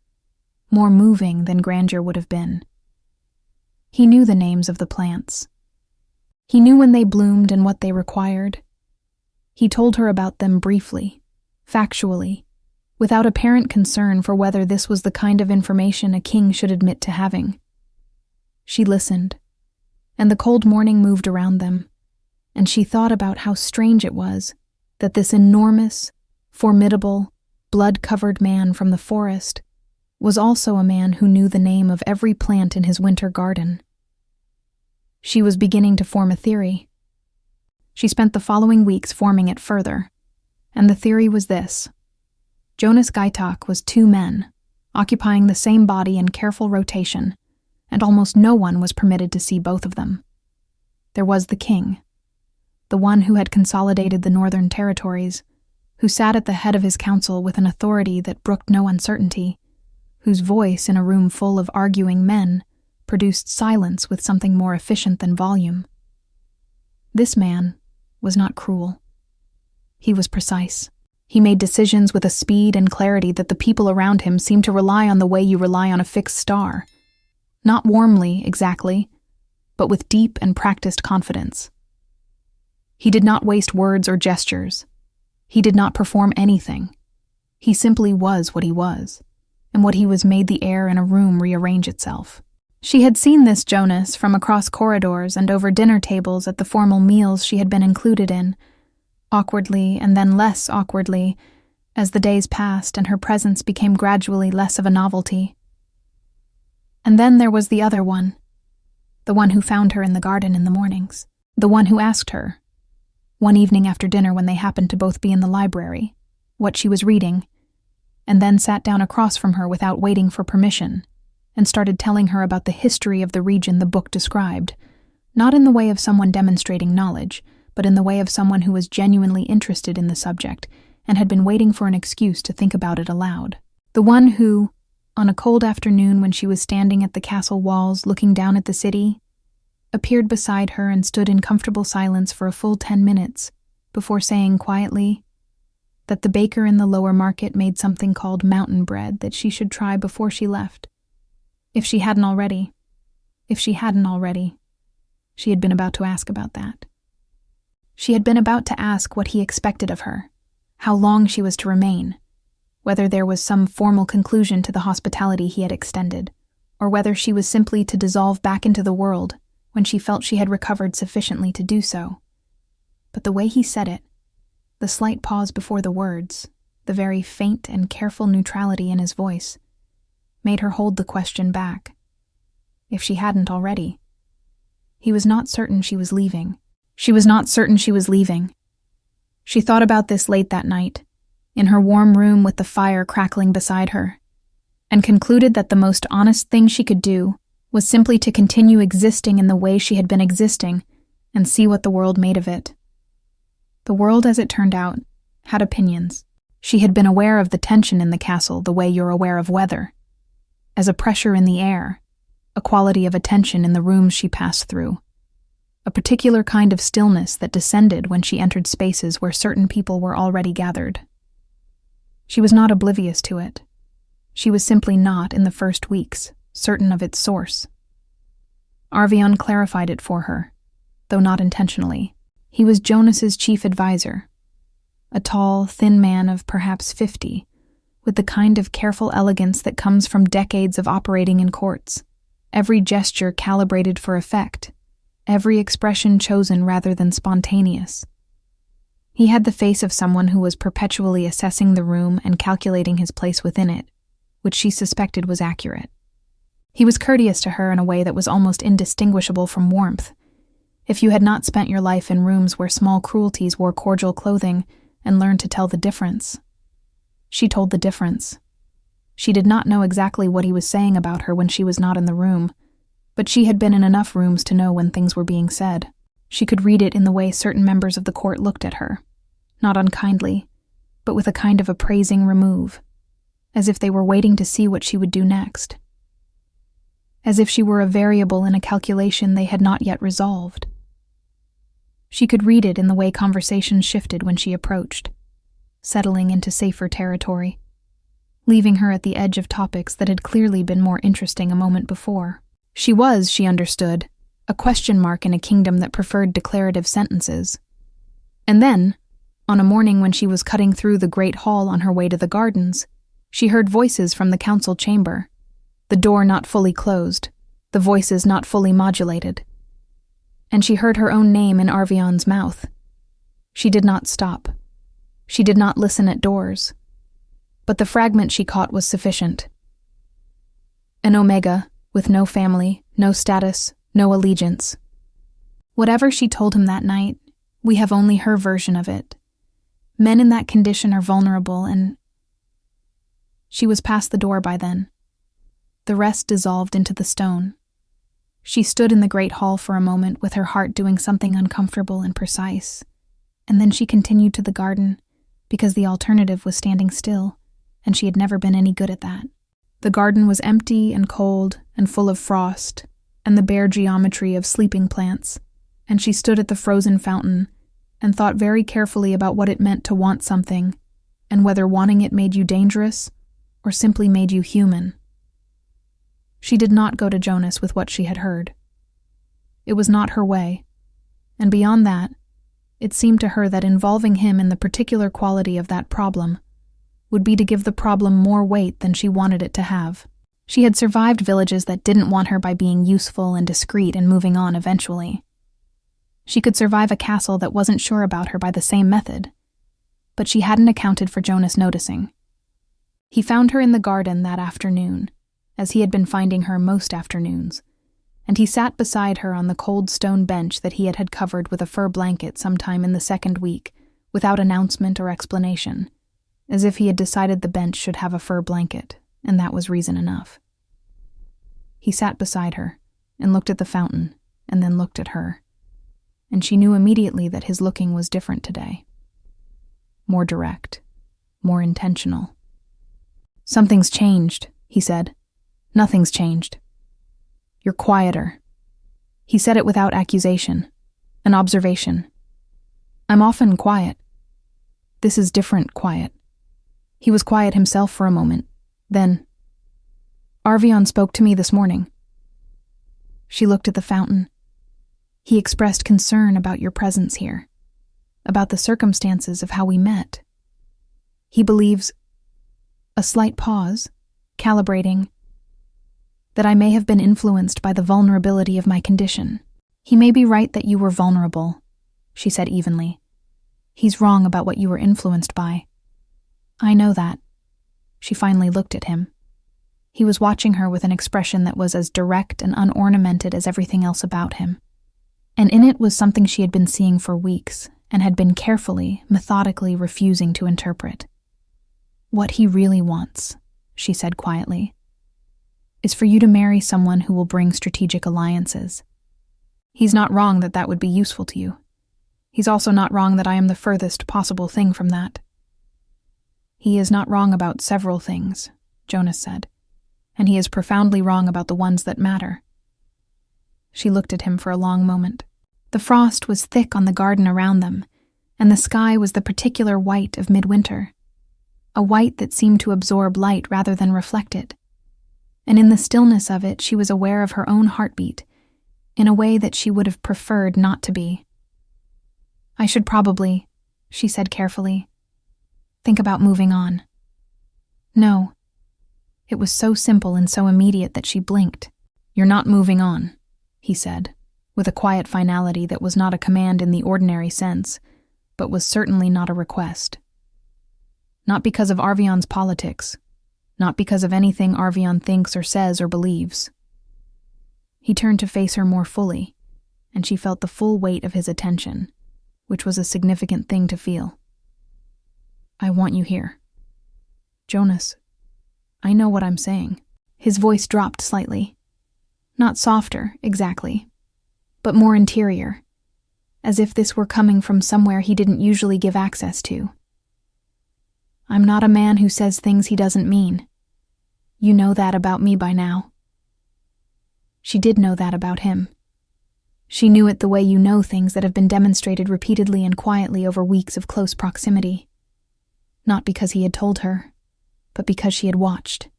Speaker 1: more moving than grandeur would have been. He knew the names of the plants. He knew when they bloomed and what they required. He told her about them briefly, factually, without apparent concern for whether this was the kind of information a king should admit to having. She listened, and the cold morning moved around them, and she thought about how strange it was that this enormous, formidable, blood-covered man from the forest was also a man who knew the name of every plant in his winter garden. She was beginning to form a theory. She spent the following weeks forming it further, and the theory was this. Jonas Gaitak was two men, occupying the same body in careful rotation, and almost no one was permitted to see both of them. There was the king, the one who had consolidated the northern territories, who sat at the head of his council with an authority that brooked no uncertainty, whose voice in a room full of arguing men produced silence with something more efficient than volume. This man was not cruel. He was precise. He made decisions with a speed and clarity that the people around him seemed to rely on the way you rely on a fixed star. Not warmly, exactly, but with deep and practiced confidence. He did not waste words or gestures. He did not perform anything. He simply was what he was, and what he was made the air in a room rearrange itself. She had seen this Jonas from across corridors and over dinner tables at the formal meals she had been included in, awkwardly and then less awkwardly, as the days passed and her presence became gradually less of a novelty. And then there was the other one, the one who found her in the garden in the mornings, the one who asked her, one evening after dinner when they happened to both be in the library, what she was reading, and then sat down across from her without waiting for permission, and started telling her about the history of the region the book described, not in the way of someone demonstrating knowledge, but in the way of someone who was genuinely interested in the subject and had been waiting for an excuse to think about it aloud. The one who, on a cold afternoon when she was standing at the castle walls looking down at the city, appeared beside her and stood in comfortable silence for a full 10 minutes before saying quietly that the baker in the lower market made something called mountain bread that she should try before she left. If she hadn't already. She had been about to ask about that. She had been about to ask what he expected of her, how long she was to remain, whether there was some formal conclusion to the hospitality he had extended, or whether she was simply to dissolve back into the world when she felt she had recovered sufficiently to do so. But the way he said it, the slight pause before the words, the very faint and careful neutrality in his voice, made her hold the question back. If she hadn't already. He was not certain she was leaving. She thought about this late that night, in her warm room with the fire crackling beside her, and concluded that the most honest thing she could do was simply to continue existing in the way she had been existing and see what the world made of it. The world, as it turned out, had opinions. She had been aware of the tension in the castle the way you're aware of weather, as a pressure in the air, a quality of attention in the rooms she passed through, a particular kind of stillness that descended when she entered spaces where certain people were already gathered. She was not oblivious to it. She was simply not, in the first weeks, certain of its source. Arvion clarified it for her, though not intentionally. He was Jonas's chief advisor, a tall, thin man of perhaps 50, with the kind of careful elegance that comes from decades of operating in courts, every gesture calibrated for effect, every expression chosen rather than spontaneous. He had the face of someone who was perpetually assessing the room and calculating his place within it, which she suspected was accurate. He was courteous to her in a way that was almost indistinguishable from warmth. If you had not spent your life in rooms where small cruelties wore cordial clothing and learned to tell the difference. She told the difference. She did not know exactly what he was saying about her when she was not in the room, but she had been in enough rooms to know when things were being said. She could read it in the way certain members of the court looked at her, not unkindly, but with a kind of appraising remove, as if they were waiting to see what she would do next. As if she were a variable in a calculation they had not yet resolved. She could read it in the way conversation shifted when she approached, settling into safer territory, leaving her at the edge of topics that had clearly been more interesting a moment before. She was, she understood, a question mark in a kingdom that preferred declarative sentences. And then, on a morning when she was cutting through the great hall on her way to the gardens, she heard voices from the council chamber, the door not fully closed, the voices not fully modulated. And she heard her own name in Arvion's mouth. She did not stop. She did not listen at doors. But the fragment she caught was sufficient. An Omega, with no family, no status, no allegiance. Whatever she told him that night, we have only her version of it. Men in that condition are vulnerable and... She was past the door by then. The rest dissolved into the stone. She stood in the great hall for a moment with her heart doing something uncomfortable and precise, and then she continued to the garden, because the alternative was standing still, and she had never been any good at that. The garden was empty and cold and full of frost, and the bare geometry of sleeping plants, and she stood at the frozen fountain and thought very carefully about what it meant to want something, and whether wanting it made you dangerous or simply made you human. She did not go to Jonas with what she had heard. It was not her way, and beyond that, it seemed to her that involving him in the particular quality of that problem would be to give the problem more weight than she wanted it to have. She had survived villages that didn't want her by being useful and discreet and moving on eventually. She could survive a castle that wasn't sure about her by the same method, but she hadn't accounted for Jonas noticing. He found her in the garden that afternoon, as he had been finding her most afternoons, and he sat beside her on the cold stone bench that he had covered with a fur blanket sometime in the second week, without announcement or explanation, as if he had decided the bench should have a fur blanket, and that was reason enough. He sat beside her, and looked at the fountain, and then looked at her. and she knew immediately that his looking was different today. More direct, more intentional. "Something's changed," he said. "Nothing's changed. You're quieter." He said it without accusation, an observation. "I'm often quiet. This is different quiet." He was quiet himself for a moment. Then, "Arvion spoke to me this morning." She looked at the fountain. "He expressed concern about your presence here, about the circumstances of how we met. He believes," a slight pause, calibrating, "that I may have been influenced by the vulnerability of my condition. He may be right that you were vulnerable," she said evenly. "He's wrong about what you were influenced by. I know that." She finally looked at him. He was watching her with an expression that was as direct and unornamented as everything else about him. And in it was something she had been seeing for weeks and had been carefully, methodically refusing to interpret. "What he really wants," she said quietly, "is for you to marry someone who will bring strategic alliances. He's not wrong that that would be useful to you. He's also not wrong that I am the furthest possible thing from that." "He is not wrong about several things," Jonas said, "and he is profoundly wrong about the ones that matter." She looked at him for a long moment. The frost was thick on the garden around them, and the sky was the particular white of midwinter, a white that seemed to absorb light rather than reflect it. And in the stillness of it, she was aware of her own heartbeat, in a way that she would have preferred not to be. "I should probably," she said carefully, "think about moving on." "No." It was so simple and so immediate that she blinked. "You're not moving on," he said, with a quiet finality that was not a command in the ordinary sense, but was certainly not a request. "Not because of Arvion's politics, not because of anything Arvion thinks or says or believes." He turned to face her more fully, and she felt the full weight of his attention, which was a significant thing to feel. "I want you here." "Jonas, I know what I'm saying." His voice dropped slightly. Not softer, exactly, but more interior, as if this were coming from somewhere he didn't usually give access to. "I'm not a man who says things he doesn't mean. You know that about me by now." She did know that about him. She knew it the way you know things that have been demonstrated repeatedly and quietly over weeks of close proximity. Not because he had told her, but because she had watched,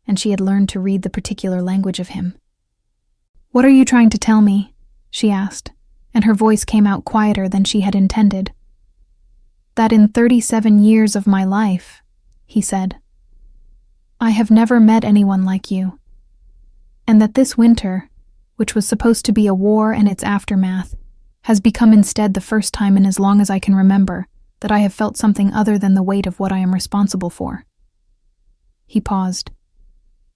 Speaker 1: and she had learned to read the particular language of him. "What are you trying to tell me?" she asked, and her voice came out quieter than she had intended. "That in 37 years of my life," he said, "I have never met anyone like you. And that this winter, which was supposed to be a war and its aftermath, has become instead the first time in as long as I can remember that I have felt something other than the weight of what I am responsible for." He paused.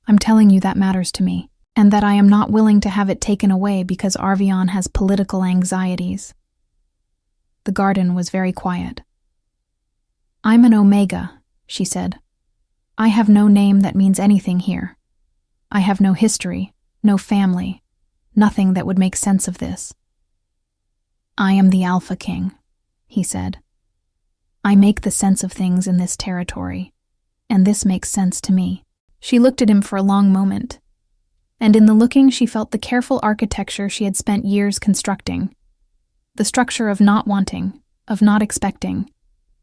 Speaker 1: "I'm telling you that matters to me, and that I am not willing to have it taken away because Arvion has political anxieties." The garden was very quiet. "I'm an Omega," she said. "I have no name that means anything here. I have no history, no family, nothing that would make sense of this." "I am the Alpha King," he said. "I make the sense of things in this territory, and this makes sense to me." She looked at him for a long moment, and in the looking she felt the careful architecture she had spent years constructing, the structure of not wanting, of not expecting,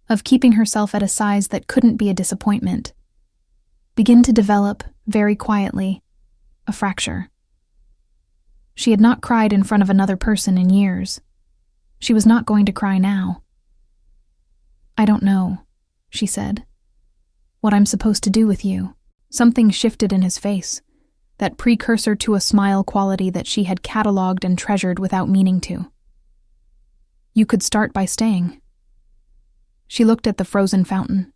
Speaker 1: of keeping herself at a size that couldn't be a disappointment, begin to develop, very quietly, a fracture. She had not cried in front of another person in years. She was not going to cry now. "I don't know," she said, "what I'm supposed to do with you." Something shifted in his face, that precursor to a smile quality that she had catalogued and treasured without meaning to. "You could start by staying." She looked at the frozen fountain.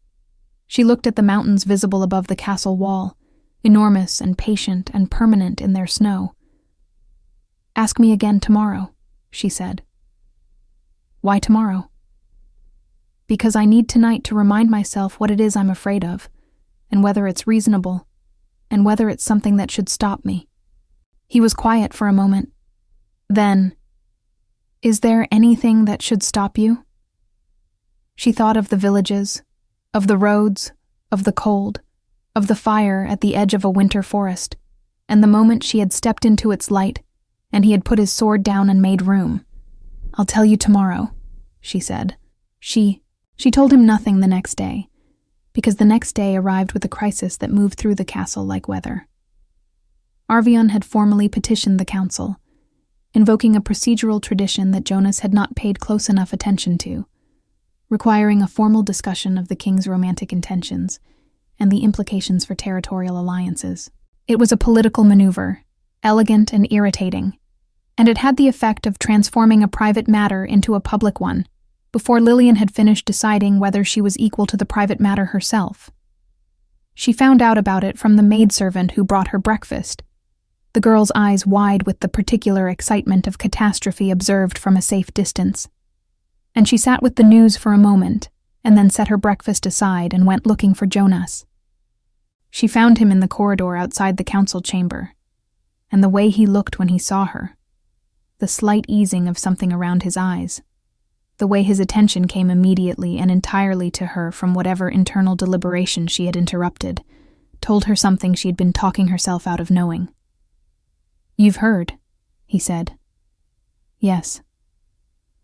Speaker 1: She looked at the mountains visible above the castle wall, enormous and patient and permanent in their snow. "Ask me again tomorrow," she said. "Why tomorrow?" "Because I need tonight to remind myself what it is I'm afraid of, and whether it's reasonable, and whether it's something that should stop me." He was quiet for a moment. Then, Is there anything that should stop you? She thought of the villages, of the roads, of the cold, of the fire at the edge of a winter forest, and the moment she had stepped into its light, and he had put his sword down and made room. "I'll tell you tomorrow," she said. She told him nothing the next day, because the next day arrived with a crisis that moved through the castle like weather. Arvion had formally petitioned the council, invoking a procedural tradition that Jonas had not paid close enough attention to, requiring a formal discussion of the king's romantic intentions and the implications for territorial alliances. It was a political maneuver, elegant and irritating, and it had the effect of transforming a private matter into a public one before Lillian had finished deciding whether she was equal to the private matter herself. She found out about it from the maidservant who brought her breakfast, the girl's eyes wide with the particular excitement of catastrophe observed from a safe distance. And she sat with the news for a moment, and then set her breakfast aside and went looking for Jonas. She found him in the corridor outside the council chamber, and the way he looked when he saw her, the slight easing of something around his eyes, the way his attention came immediately and entirely to her from whatever internal deliberation she had interrupted, told her something she had been talking herself out of knowing. "You've heard," he said. "Yes.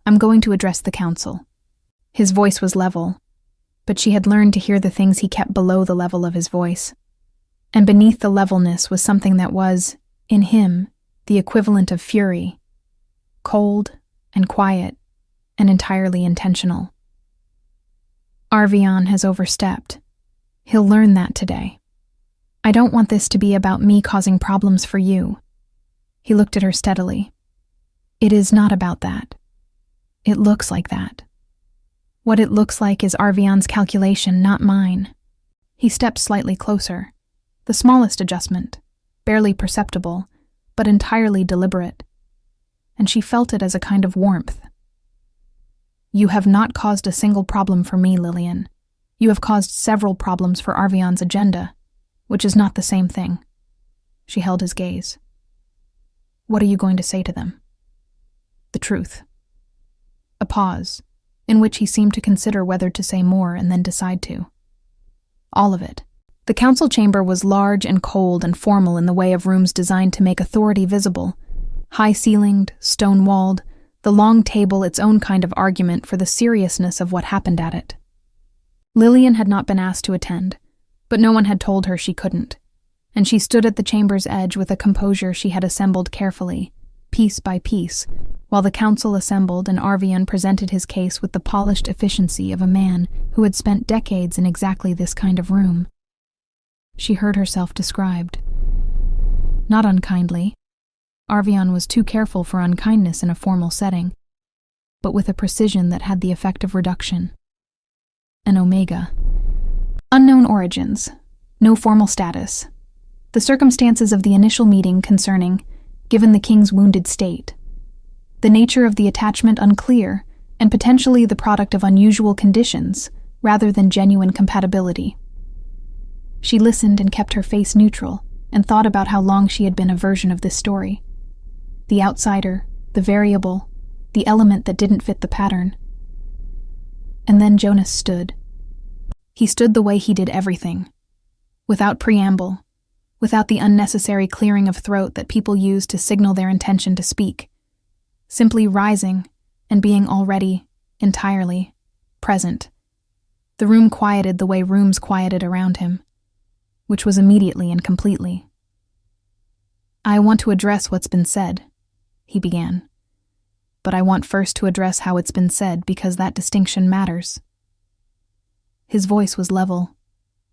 Speaker 1: I'm going to address the council." His voice was level, but she had learned to hear the things he kept below the level of his voice. And beneath the levelness was something that was, in him, the equivalent of fury, cold and quiet and entirely intentional. "Arvion has overstepped. He'll learn that today. I don't want this to be about me causing problems for you." He looked at her steadily. "It is not about that. It looks like that. What it looks like is Arvion's calculation, not mine." He stepped slightly closer, the smallest adjustment, barely perceptible, but entirely deliberate, and she felt it as a kind of warmth. "You have not caused a single problem for me, Lillian. You have caused several problems for Arvion's agenda, which is not the same thing." She held his gaze. "What are you going to say to them?" "The truth." A pause, in which he seemed to consider whether to say more and then decide to. "All of it." The council chamber was large and cold and formal in the way of rooms designed to make authority visible, high-ceilinged, stone-walled, the long table its own kind of argument for the seriousness of what happened at it. Lillian had not been asked to attend, but no one had told her she couldn't, and she stood at the chamber's edge with a composure she had assembled carefully, piece by piece, while the council assembled and Arvion presented his case with the polished efficiency of a man who had spent decades in exactly this kind of room. She heard herself described. Not unkindly. Arvion was too careful for unkindness in a formal setting, but with a precision that had the effect of reduction. An omega. Unknown origins. No formal status. The circumstances of the initial meeting concerning, given the king's wounded state. The nature of the attachment unclear, and potentially the product of unusual conditions, rather than genuine compatibility. She listened and kept her face neutral, and thought about how long she had been a version of this story. The outsider, the variable, the element that didn't fit the pattern. And then Jonas stood. He stood the way he did everything, without preamble, without the unnecessary clearing of throat that people use to signal their intention to speak. Simply rising and being already, entirely, present. The room quieted the way rooms quieted around him, which was immediately and completely. "I want to address what's been said," he began. "But I want first to address how it's been said because that distinction matters." His voice was level,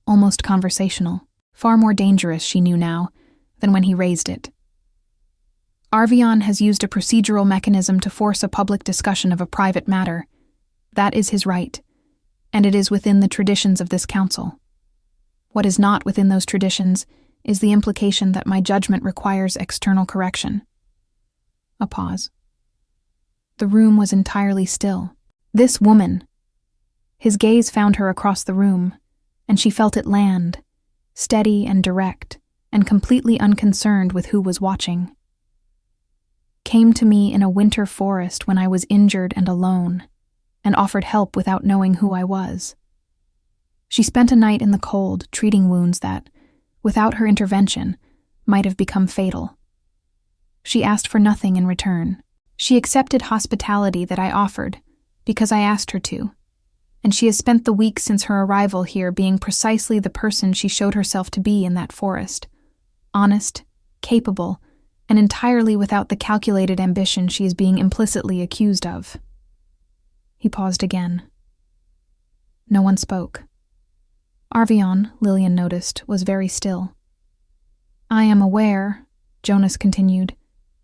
Speaker 1: almost conversational, far more dangerous, she knew now, than when he raised it. Arvion has used a procedural mechanism to force a public discussion of a private matter. That is his right, and it is within the traditions of this council. What is not within those traditions is the implication that my judgment requires external correction. A pause. The room was entirely still. This woman. His gaze found her across the room, and she felt it land, steady and direct, and completely unconcerned with who was watching. came to me in a winter forest when I was injured and alone, and offered help without knowing who I was. She spent a night in the cold treating wounds that, without her intervention, might have become fatal. She asked for nothing in return. She accepted hospitality that I offered because I asked her to, and she has spent the weeks since her arrival here being precisely the person she showed herself to be in that forest, honest, capable, and entirely without the calculated ambition she is being implicitly accused of. He paused again. No one spoke. Arvion, Lillian noticed, was very still. I am aware, Jonas continued,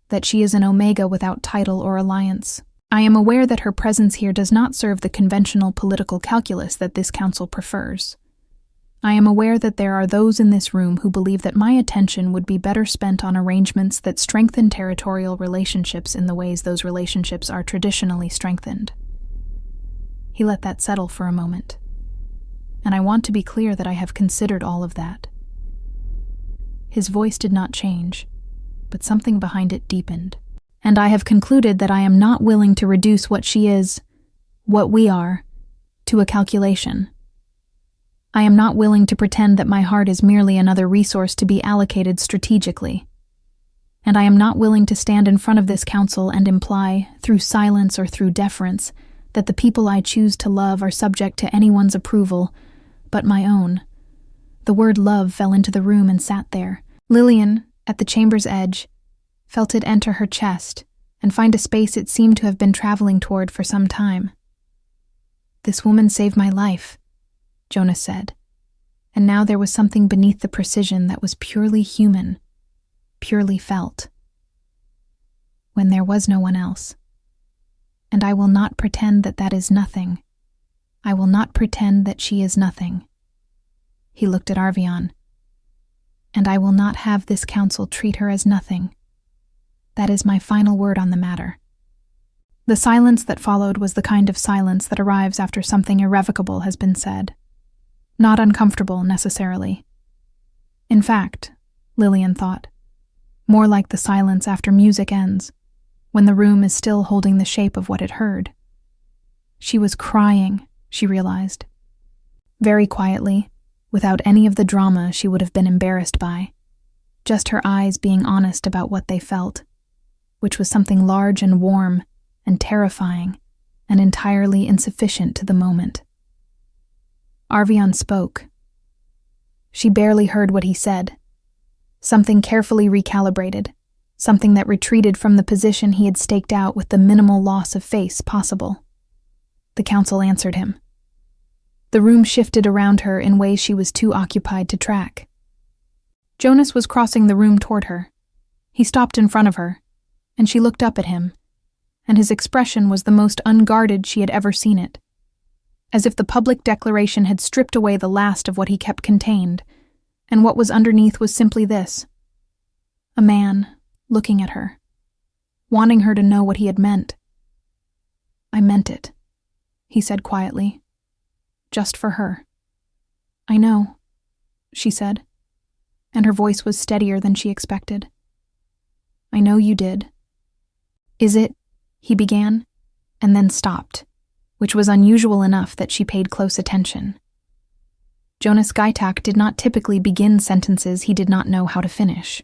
Speaker 1: that she is an Omega without title or alliance. I am aware that her presence here does not serve the conventional political calculus that this council prefers. I am aware that there are those in this room who believe that my attention would be better spent on arrangements that strengthen territorial relationships in the ways those relationships are traditionally strengthened. He let that settle for a moment. And I want to be clear that I have considered all of that. His voice did not change, but something behind it deepened. And I have concluded that I am not willing to reduce what she is, what we are, to a calculation. I am not willing to pretend that my heart is merely another resource to be allocated strategically. And I am not willing to stand in front of this council and imply, through silence or through deference, that the people I choose to love are subject to anyone's approval, but my own. The word love fell into the room and sat there. Lillian, at the chamber's edge, felt it enter her chest and find a space it seemed to have been traveling toward for some time. This woman saved my life, Jonas said, and now there was something beneath the precision that was purely human, purely felt. When there was no one else. And I will not pretend that that is nothing. I will not pretend that she is nothing. He looked at Arvion. And I will not have this council treat her as nothing. That is my final word on the matter. The silence that followed was the kind of silence that arrives after something irrevocable has been said. Not uncomfortable, necessarily. In fact, Lillian thought, more like the silence after music ends, when the room is still holding the shape of what it heard. She was crying, she realized. Very quietly, without any of the drama she would have been embarrassed by, just her eyes being honest about what they felt, which was something large and warm and terrifying and entirely insufficient to the moment. Arvion spoke. She barely heard what he said. Something carefully recalibrated, something that retreated from the position he had staked out with the minimal loss of face possible. The council answered him. The room shifted around her in ways she was too occupied to track. Jonas was crossing the room toward her. He stopped in front of her, and she looked up at him, and his expression was the most unguarded she had ever seen it, as if the public declaration had stripped away the last of what he kept contained, and what was underneath was simply this: a man looking at her, wanting her to know what he had meant. I meant it, he said quietly. Just for her. I know, she said, and her voice was steadier than she expected. I know you did. Is it? He began, and then stopped, which was unusual enough that she paid close attention. Jonas Gaitak did not typically begin sentences he did not know how to finish.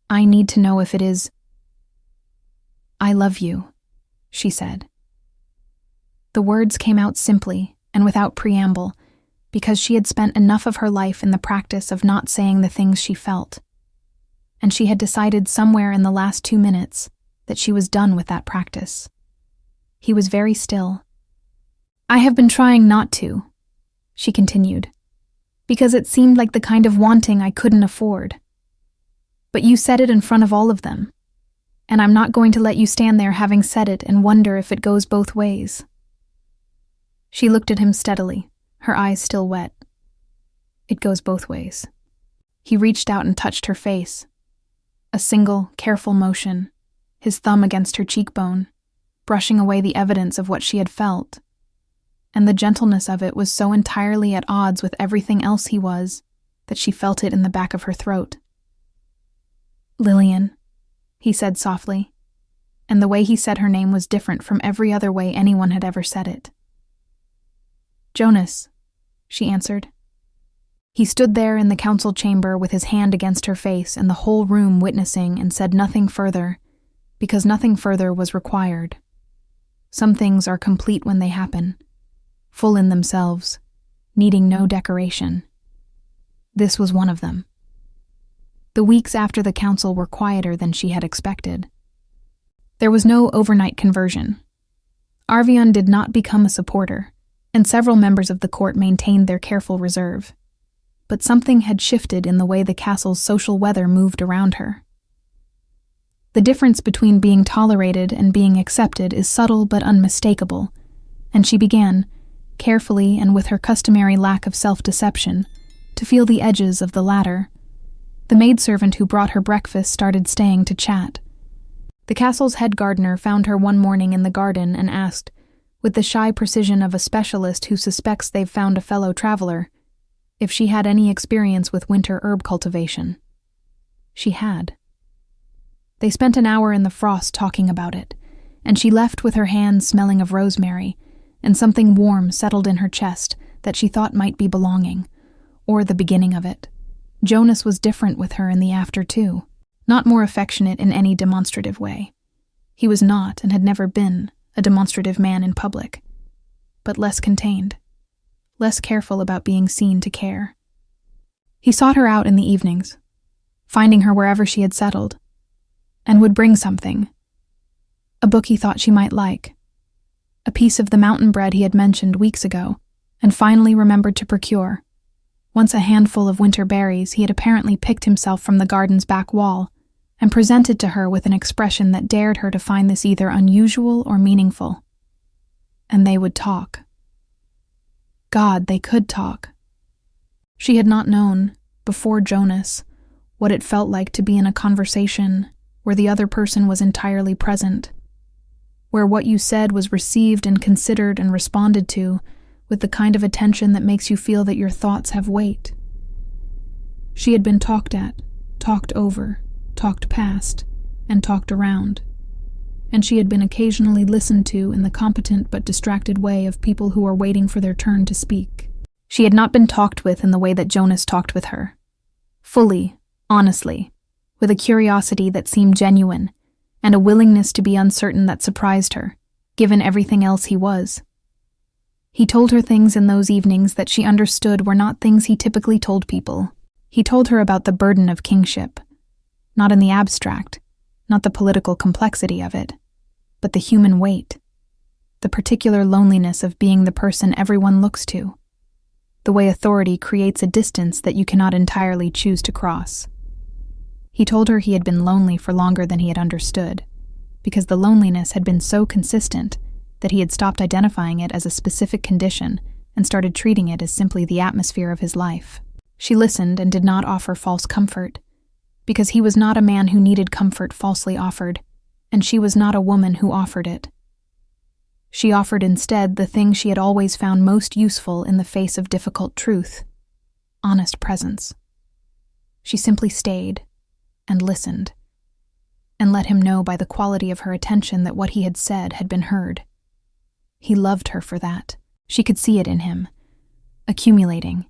Speaker 1: I need to know if it is. I love you, she said. The words came out simply and without preamble, because she had spent enough of her life in the practice of not saying the things she felt. And she had decided somewhere in the last 2 minutes that she was done with that practice. He was very still. I have been trying not to, she continued, because it seemed like the kind of wanting I couldn't afford. But you said it in front of all of them, and I'm not going to let you stand there having said it and wonder if it goes both ways. She looked at him steadily, her eyes still wet. It goes both ways. He reached out and touched her face. A single, careful motion, his thumb against her cheekbone, brushing away the evidence of what she had felt. And the gentleness of it was so entirely at odds with everything else he was that she felt it in the back of her throat. Lillian, he said softly, and the way he said her name was different from every other way anyone had ever said it. Jonas, she answered. He stood there in the council chamber with his hand against her face and the whole room witnessing and said nothing further, because nothing further was required. Some things are complete when they happen, full in themselves, needing no decoration. This was one of them. The weeks after the council were quieter than she had expected. There was no overnight conversion. Arvion did not become a supporter, and several members of the court maintained their careful reserve. But something had shifted in the way the castle's social weather moved around her. The difference between being tolerated and being accepted is subtle but unmistakable, and she began, carefully and with her customary lack of self-deception, to feel the edges of the latter. The maidservant who brought her breakfast started staying to chat. The castle's head gardener found her one morning in the garden and asked, with the shy precision of a specialist who suspects they've found a fellow traveler, if she had any experience with winter herb cultivation. She had. They spent an hour in the frost talking about it, and she left with her hands smelling of rosemary, and something warm settled in her chest that she thought might be belonging, or the beginning of it. Jonas was different with her in the after, too, not more affectionate in any demonstrative way. He was not, and had never been, a demonstrative man in public, but less contained, less careful about being seen to care. He sought her out in the evenings, finding her wherever she had settled, and would bring something. A book he thought she might like, a piece of the mountain bread he had mentioned weeks ago, and finally remembered to procure. Once a handful of winter berries he had apparently picked himself from the garden's back wall, and presented to her with an expression that dared her to find this either unusual or meaningful. And they would talk. God, they could talk. She had not known, before Jonas, what it felt like to be in a conversation where the other person was entirely present, where what you said was received and considered and responded to with the kind of attention that makes you feel that your thoughts have weight. She had been talked at, talked over, talked past, and talked around, and she had been occasionally listened to in the competent but distracted way of people who are waiting for their turn to speak. She had not been talked with in the way that Jonas talked with her. Fully, honestly, with a curiosity that seemed genuine, and a willingness to be uncertain that surprised her, given everything else he was. He told her things in those evenings that she understood were not things he typically told people. He told her about the burden of kingship, not in the abstract, not the political complexity of it, but the human weight, the particular loneliness of being the person everyone looks to, the way authority creates a distance that you cannot entirely choose to cross. He told her he had been lonely for longer than he had understood, because the loneliness had been so consistent that he had stopped identifying it as a specific condition and started treating it as simply the atmosphere of his life. She listened and did not offer false comfort, because he was not a man who needed comfort falsely offered, and she was not a woman who offered it. She offered instead the thing she had always found most useful in the face of difficult truth: honest presence. She simply stayed and listened, and let him know by the quality of her attention that what he had said had been heard. He loved her for that. She could see it in him, accumulating,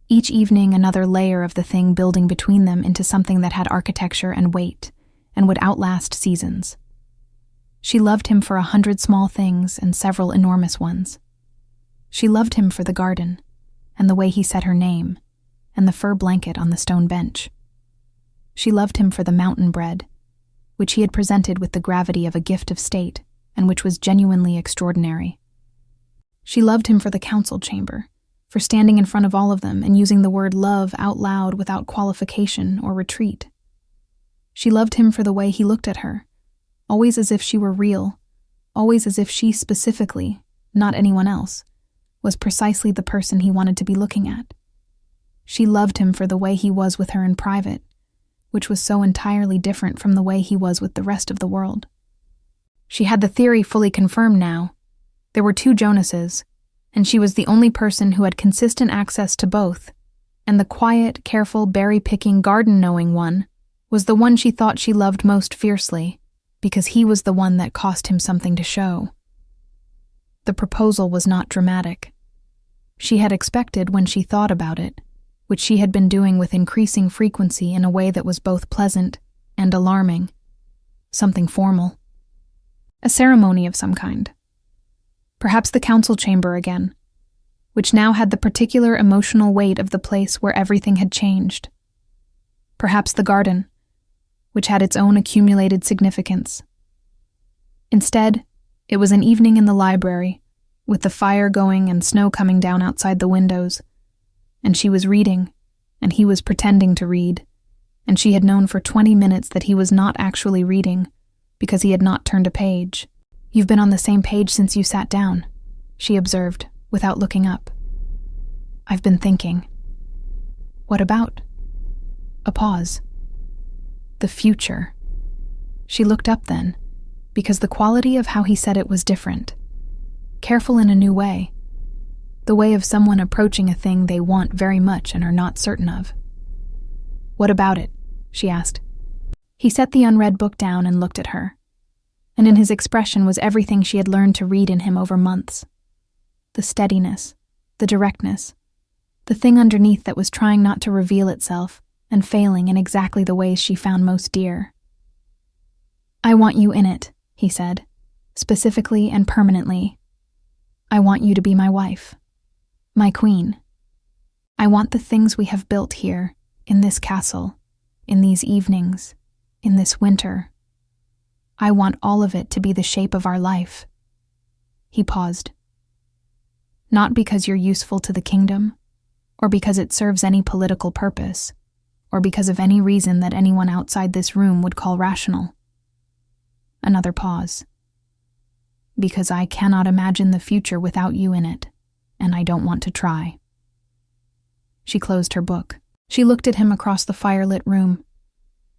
Speaker 1: each evening another layer of the thing building between them into something that had architecture and weight, and would outlast seasons. She loved him for 100 small things and several enormous ones. She loved him for the garden, and the way he said her name, and the fur blanket on the stone bench. She loved him for the mountain bread, which he had presented with the gravity of a gift of state, and which was genuinely extraordinary. She loved him for the council chamber, for standing in front of all of them and using the word love out loud without qualification or retreat. She loved him for the way he looked at her, always as if she were real, always as if she specifically, not anyone else, was precisely the person he wanted to be looking at. She loved him for the way he was with her in private, which was so entirely different from the way he was with the rest of the world. She had the theory fully confirmed now. There were 2 Jonases, and she was the only person who had consistent access to both, and the quiet, careful, berry-picking, garden-knowing one was the one she thought she loved most fiercely, because he was the one that cost him something to show. The proposal was not dramatic. She had expected when she thought about it, which she had been doing with increasing frequency in a way that was both pleasant and alarming, something formal. A ceremony of some kind. Perhaps the council chamber again, which now had the particular emotional weight of the place where everything had changed. Perhaps the garden, which had its own accumulated significance. Instead, it was an evening in the library, with the fire going and snow coming down outside the windows, and she was reading, and he was pretending to read, and she had known for 20 minutes that he was not actually reading, because he had not turned a page. "You've been on the same page since you sat down," she observed, without looking up. "I've been thinking." "What about?" A pause. The future. She looked up then, because the quality of how he said it was different. Careful in a new way. The way of someone approaching a thing they want very much and are not certain of. "What about it?" she asked. He set the unread book down and looked at her, and in his expression was everything she had learned to read in him over months. The steadiness, the directness, the thing underneath that was trying not to reveal itself and failing in exactly the ways she found most dear. "I want you in it," he said, specifically and permanently. "I want you to be my wife, my queen. I want the things we have built here, in this castle, in these evenings, in this winter. I want all of it to be the shape of our life." He paused. "Not because you're useful to the kingdom, or because it serves any political purpose, or because of any reason that anyone outside this room would call rational." Another pause. "Because I cannot imagine the future without you in it, and I don't want to try." She closed her book. She looked at him across the firelit room.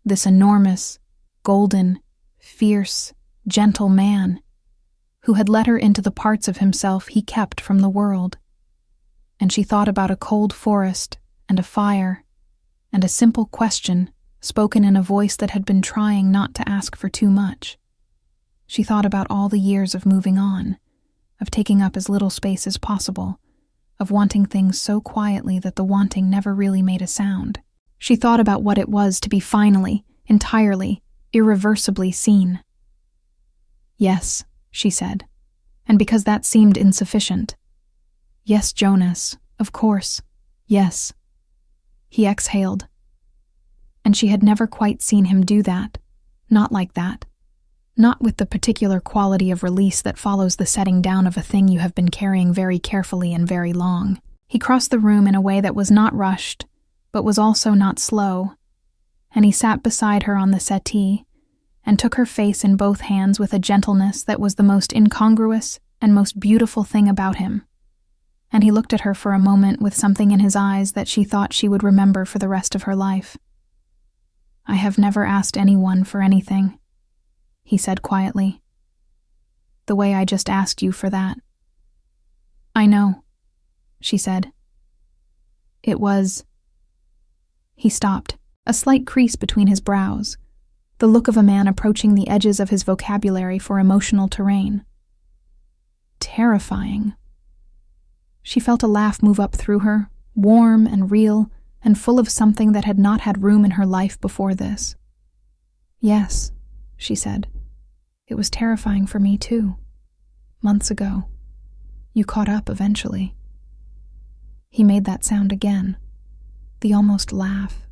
Speaker 1: This enormous, golden, fierce, gentle man, who had let her into the parts of himself he kept from the world. And she thought about a cold forest and a fire, and a simple question spoken in a voice that had been trying not to ask for too much. She thought about all the years of moving on, of taking up as little space as possible, of wanting things so quietly that the wanting never really made a sound. She thought about what it was to be finally, entirely, irreversibly seen. "Yes," she said, and because that seemed insufficient. "Yes, Jonas, of course, yes." He exhaled. And she had never quite seen him do that, not like that. Not with the particular quality of release that follows the setting down of a thing you have been carrying very carefully and very long. He crossed the room in a way that was not rushed, but was also not slow, and he sat beside her on the settee, and took her face in both hands with a gentleness that was the most incongruous and most beautiful thing about him. And he looked at her for a moment with something in his eyes that she thought she would remember for the rest of her life. "I have never asked anyone for anything," he said quietly. "The way I just asked you for that." "I know," she said. "It was—" He stopped, a slight crease between his brows, the look of a man approaching the edges of his vocabulary for emotional terrain. "Terrifying." She felt a laugh move up through her, warm and real and full of something that had not had room in her life before this. "Yes," she said. "It was terrifying for me too. Months ago. You caught up eventually." He made that sound again, the almost laugh,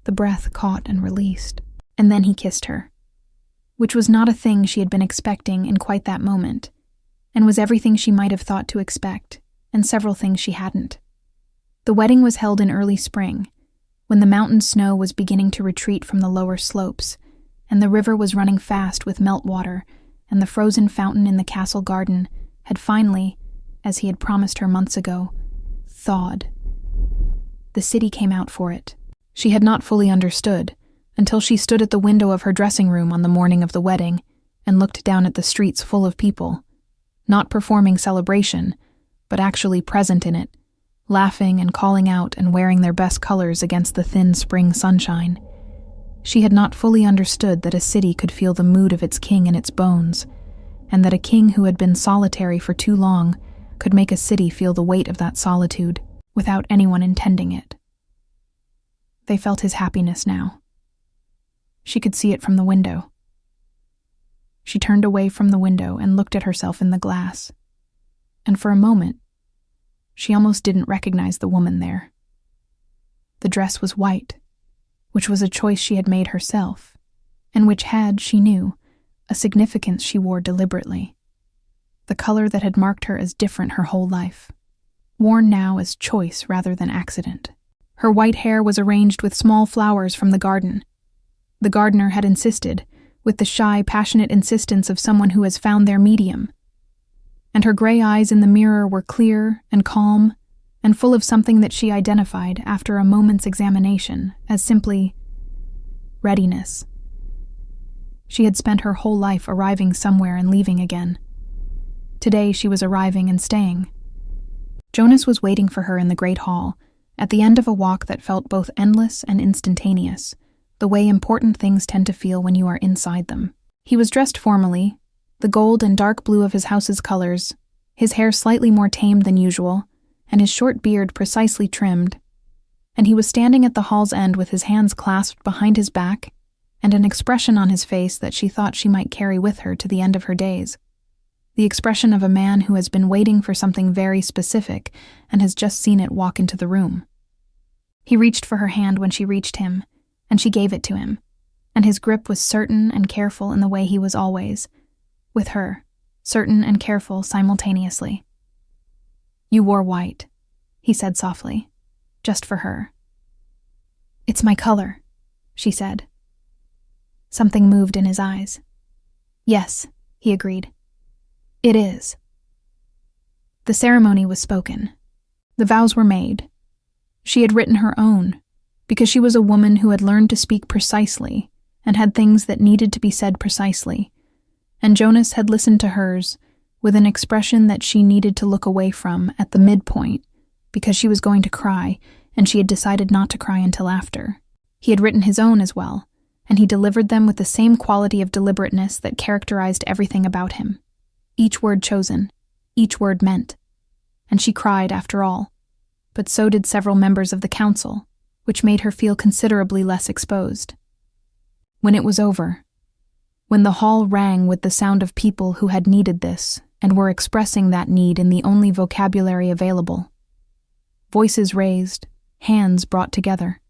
Speaker 1: the breath caught and released, and then he kissed her, which was not a thing she had been expecting in quite that moment, and was everything she might have thought to expect, and several things she hadn't. The wedding was held in early spring, when the mountain snow was beginning to retreat from the lower slopes, and the river was running fast with meltwater, and the frozen fountain in the castle garden had finally, as he had promised her months ago, thawed. The city came out for it. She had not fully understood, until she stood at the window of her dressing room on the morning of the wedding and looked down at the streets full of people, not performing celebration, but actually present in it, laughing and calling out and wearing their best colors against the thin spring sunshine. She had not fully understood that a city could feel the mood of its king in its bones, and that a king who had been solitary for too long could make a city feel the weight of that solitude without anyone intending it. They felt his happiness now. She could see it from the window. She turned away from the window and looked at herself in the glass, and for a moment, she almost didn't recognize the woman there. The dress was white, which was a choice she had made herself, and which had, she knew, a significance she wore deliberately. The color that had marked her as different her whole life, worn now as choice rather than accident. Her white hair was arranged with small flowers from the garden. The gardener had insisted, with the shy, passionate insistence of someone who has found their medium. And her gray eyes in the mirror were clear and calm and full of something that she identified after a moment's examination as simply readiness. She had spent her whole life arriving somewhere and leaving again. Today she was arriving and staying. Jonas was waiting for her in the great hall, at the end of a walk that felt both endless and instantaneous, the way important things tend to feel when you are inside them. He was dressed formally, the gold and dark blue of his house's colors, his hair slightly more tamed than usual, and his short beard precisely trimmed, and he was standing at the hall's end with his hands clasped behind his back and an expression on his face that she thought she might carry with her to the end of her days. The expression of a man who has been waiting for something very specific and has just seen it walk into the room. He reached for her hand when she reached him, and she gave it to him, and his grip was certain and careful in the way he was always, with her, certain and careful simultaneously. "You wore white," he said softly, "just for her." "It's my color," she said. Something moved in his eyes. "Yes," he agreed. "It is." The ceremony was spoken. The vows were made. She had written her own, because she was a woman who had learned to speak precisely and had things that needed to be said precisely, and Jonas had listened to hers with an expression that she needed to look away from at the midpoint because she was going to cry, and she had decided not to cry until after. He had written his own as well, and he delivered them with the same quality of deliberateness that characterized everything about him. Each word chosen, each word meant. And she cried after all, but so did several members of the council, which made her feel considerably less exposed. When it was over, when the hall rang with the sound of people who had needed this and were expressing that need in the only vocabulary available, voices raised, hands brought together.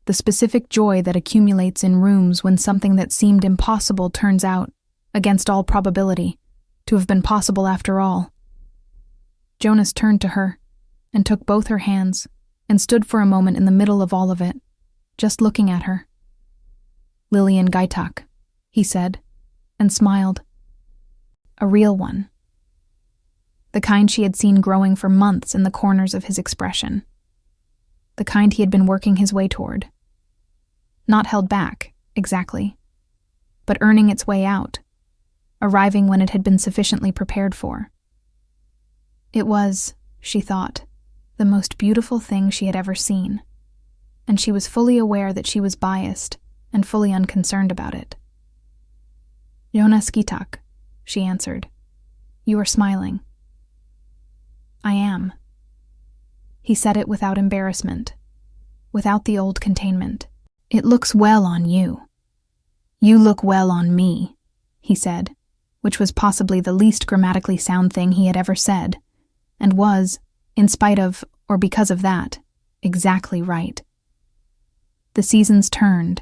Speaker 1: The specific joy that accumulates in rooms when something that seemed impossible turns out, against all probability, to have been possible after all. Jonas turned to her and took both her hands and stood for a moment in the middle of all of it, just looking at her. "Lillian Gaitak," he said, and smiled. A real one. The kind she had seen growing for months in the corners of his expression. The kind he had been working his way toward. Not held back, exactly, but earning its way out, arriving when it had been sufficiently prepared for. It was, she thought, the most beautiful thing she had ever seen, and she was fully aware that she was biased and fully unconcerned about it. "Jonas Gaitak," she answered. "You are smiling." "I am." He said it without embarrassment, without the old containment. "It looks well on you." "You look well on me," he said, which was possibly the least grammatically sound thing he had ever said, and was, in spite of, or because of that, exactly right. The seasons turned,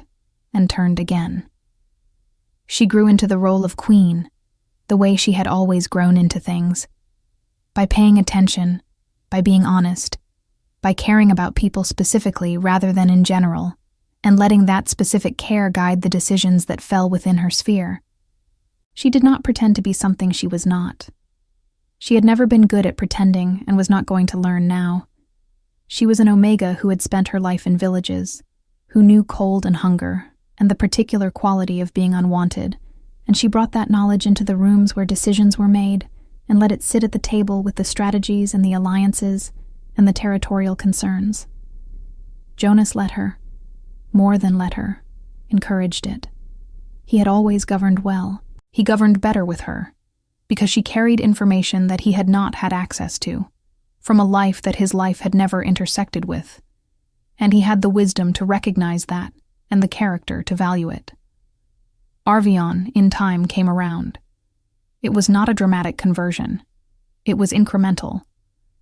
Speaker 1: and turned again. She grew into the role of queen, the way she had always grown into things. By paying attention, by being honest, by caring about people specifically rather than in general, and letting that specific care guide the decisions that fell within her sphere. She did not pretend to be something she was not. She had never been good at pretending and was not going to learn now. She was an Omega who had spent her life in villages, who knew cold and hunger, and the particular quality of being unwanted, and she brought that knowledge into the rooms where decisions were made, and let it sit at the table with the strategies and the alliances and the territorial concerns. Jonas let her, more than let her, encouraged it. He had always governed well. He governed better with her, because she carried information that he had not had access to, from a life that his life had never intersected with, and he had the wisdom to recognize that and the character to value it. Arvion, in time, came around. It was not a dramatic conversion. It was incremental,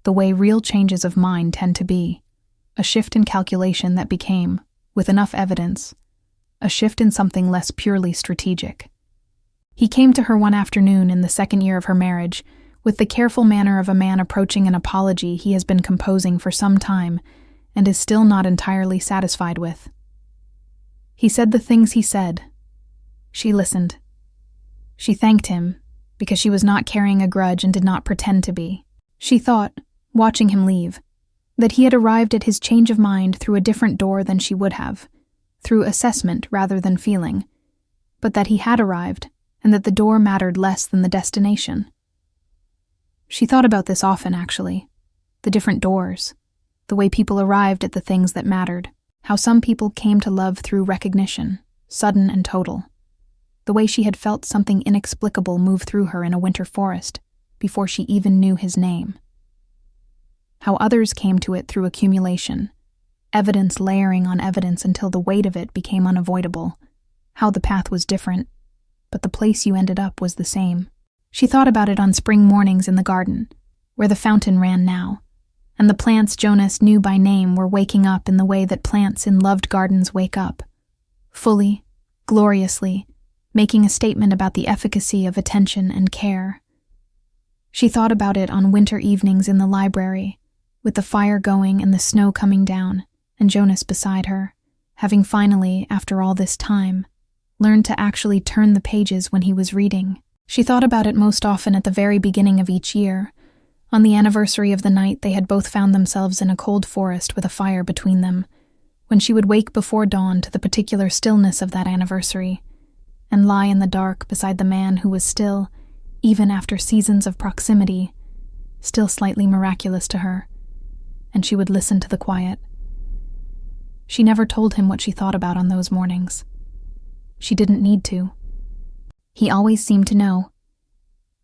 Speaker 1: the way real changes of mind tend to be, a shift in calculation that became, with enough evidence, a shift in something less purely strategic. He came to her one afternoon in the second year of her marriage, with the careful manner of a man approaching an apology he has been composing for some time and is still not entirely satisfied with. He said the things he said. She listened. She thanked him, because she was not carrying a grudge and did not pretend to be. She thought, watching him leave, that he had arrived at his change of mind through a different door than she would have, through assessment rather than feeling, but that he had arrived, and that the door mattered less than the destination. She thought about this often, actually. The different doors, the way people arrived at the things that mattered, how some people came to love through recognition, sudden and total, the way she had felt something inexplicable move through her in a winter forest before she even knew his name. How others came to it through accumulation, evidence layering on evidence until the weight of it became unavoidable, how the path was different, but the place you ended up was the same. She thought about it on spring mornings in the garden, where the fountain ran now, and the plants Jonas knew by name were waking up in the way that plants in loved gardens wake up, fully, gloriously, making a statement about the efficacy of attention and care. She thought about it on winter evenings in the library, with the fire going and the snow coming down, and Jonas beside her, having finally, after all this time, learned to actually turn the pages when he was reading. She thought about it most often at the very beginning of each year, on the anniversary of the night they had both found themselves in a cold forest with a fire between them, when she would wake before dawn to the particular stillness of that anniversary, and lie in the dark beside the man who was still, even after seasons of proximity, still slightly miraculous to her, and she would listen to the quiet. She never told him what she thought about on those mornings. She didn't need to. He always seemed to know,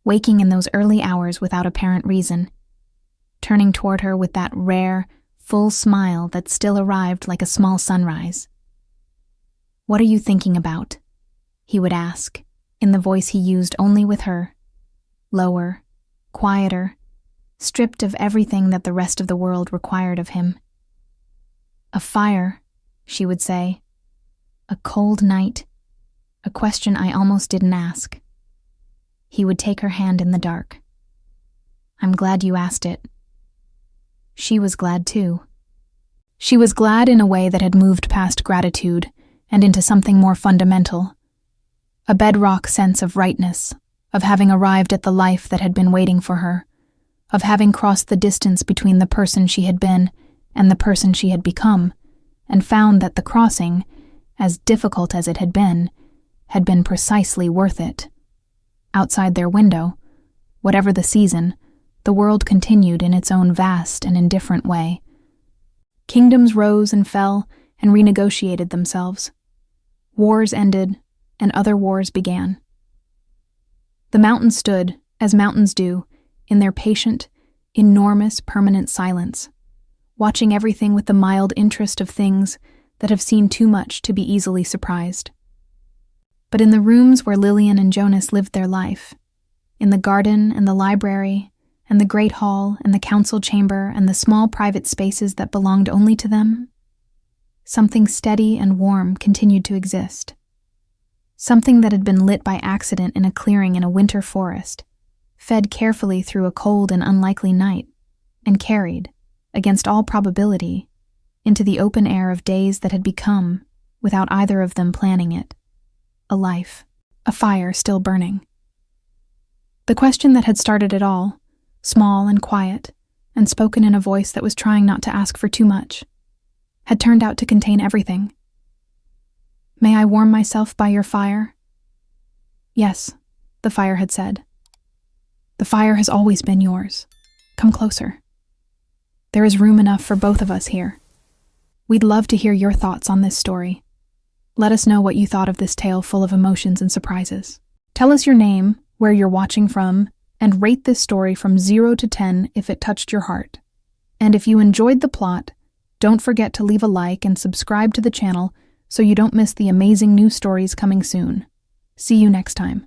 Speaker 1: waking in those early hours without apparent reason, turning toward her with that rare, full smile that still arrived like a small sunrise. "What are you thinking about?" he would ask, in the voice he used only with her, lower, quieter, stripped of everything that the rest of the world required of him. "A fire," she would say. "A cold night. A question I almost didn't ask." He would take her hand in the dark. "I'm glad you asked it." She was glad too. She was glad in a way that had moved past gratitude and into something more fundamental. A bedrock sense of rightness, of having arrived at the life that had been waiting for her, of having crossed the distance between the person she had been and the person she had become, and found that the crossing, as difficult as it had been precisely worth it. Outside their window, whatever the season, the world continued in its own vast and indifferent way. Kingdoms rose and fell and renegotiated themselves. Wars ended, and other wars began. The mountains stood, as mountains do, in their patient, enormous, permanent silence, watching everything with the mild interest of things that have seen too much to be easily surprised. But in the rooms where Lillian and Jonas lived their life, in the garden and the library and the great hall and the council chamber and the small private spaces that belonged only to them, something steady and warm continued to exist. Something that had been lit by accident in a clearing in a winter forest, fed carefully through a cold and unlikely night, and carried, against all probability, into the open air of days that had become, without either of them planning it, a life, a fire still burning. The question that had started it all, small and quiet, and spoken in a voice that was trying not to ask for too much, had turned out to contain everything. "May I warm myself by your fire?" "Yes," the fire had said. "The fire has always been yours. Come closer. There is room enough for both of us here. We'd love to hear your thoughts on this story." Let us know what you thought of this tale full of emotions and surprises. Tell us your name, where you're watching from, and rate this story from 0 to 10 if it touched your heart. And if you enjoyed the plot, don't forget to leave a like and subscribe to the channel so you don't miss the amazing new stories coming soon. See you next time.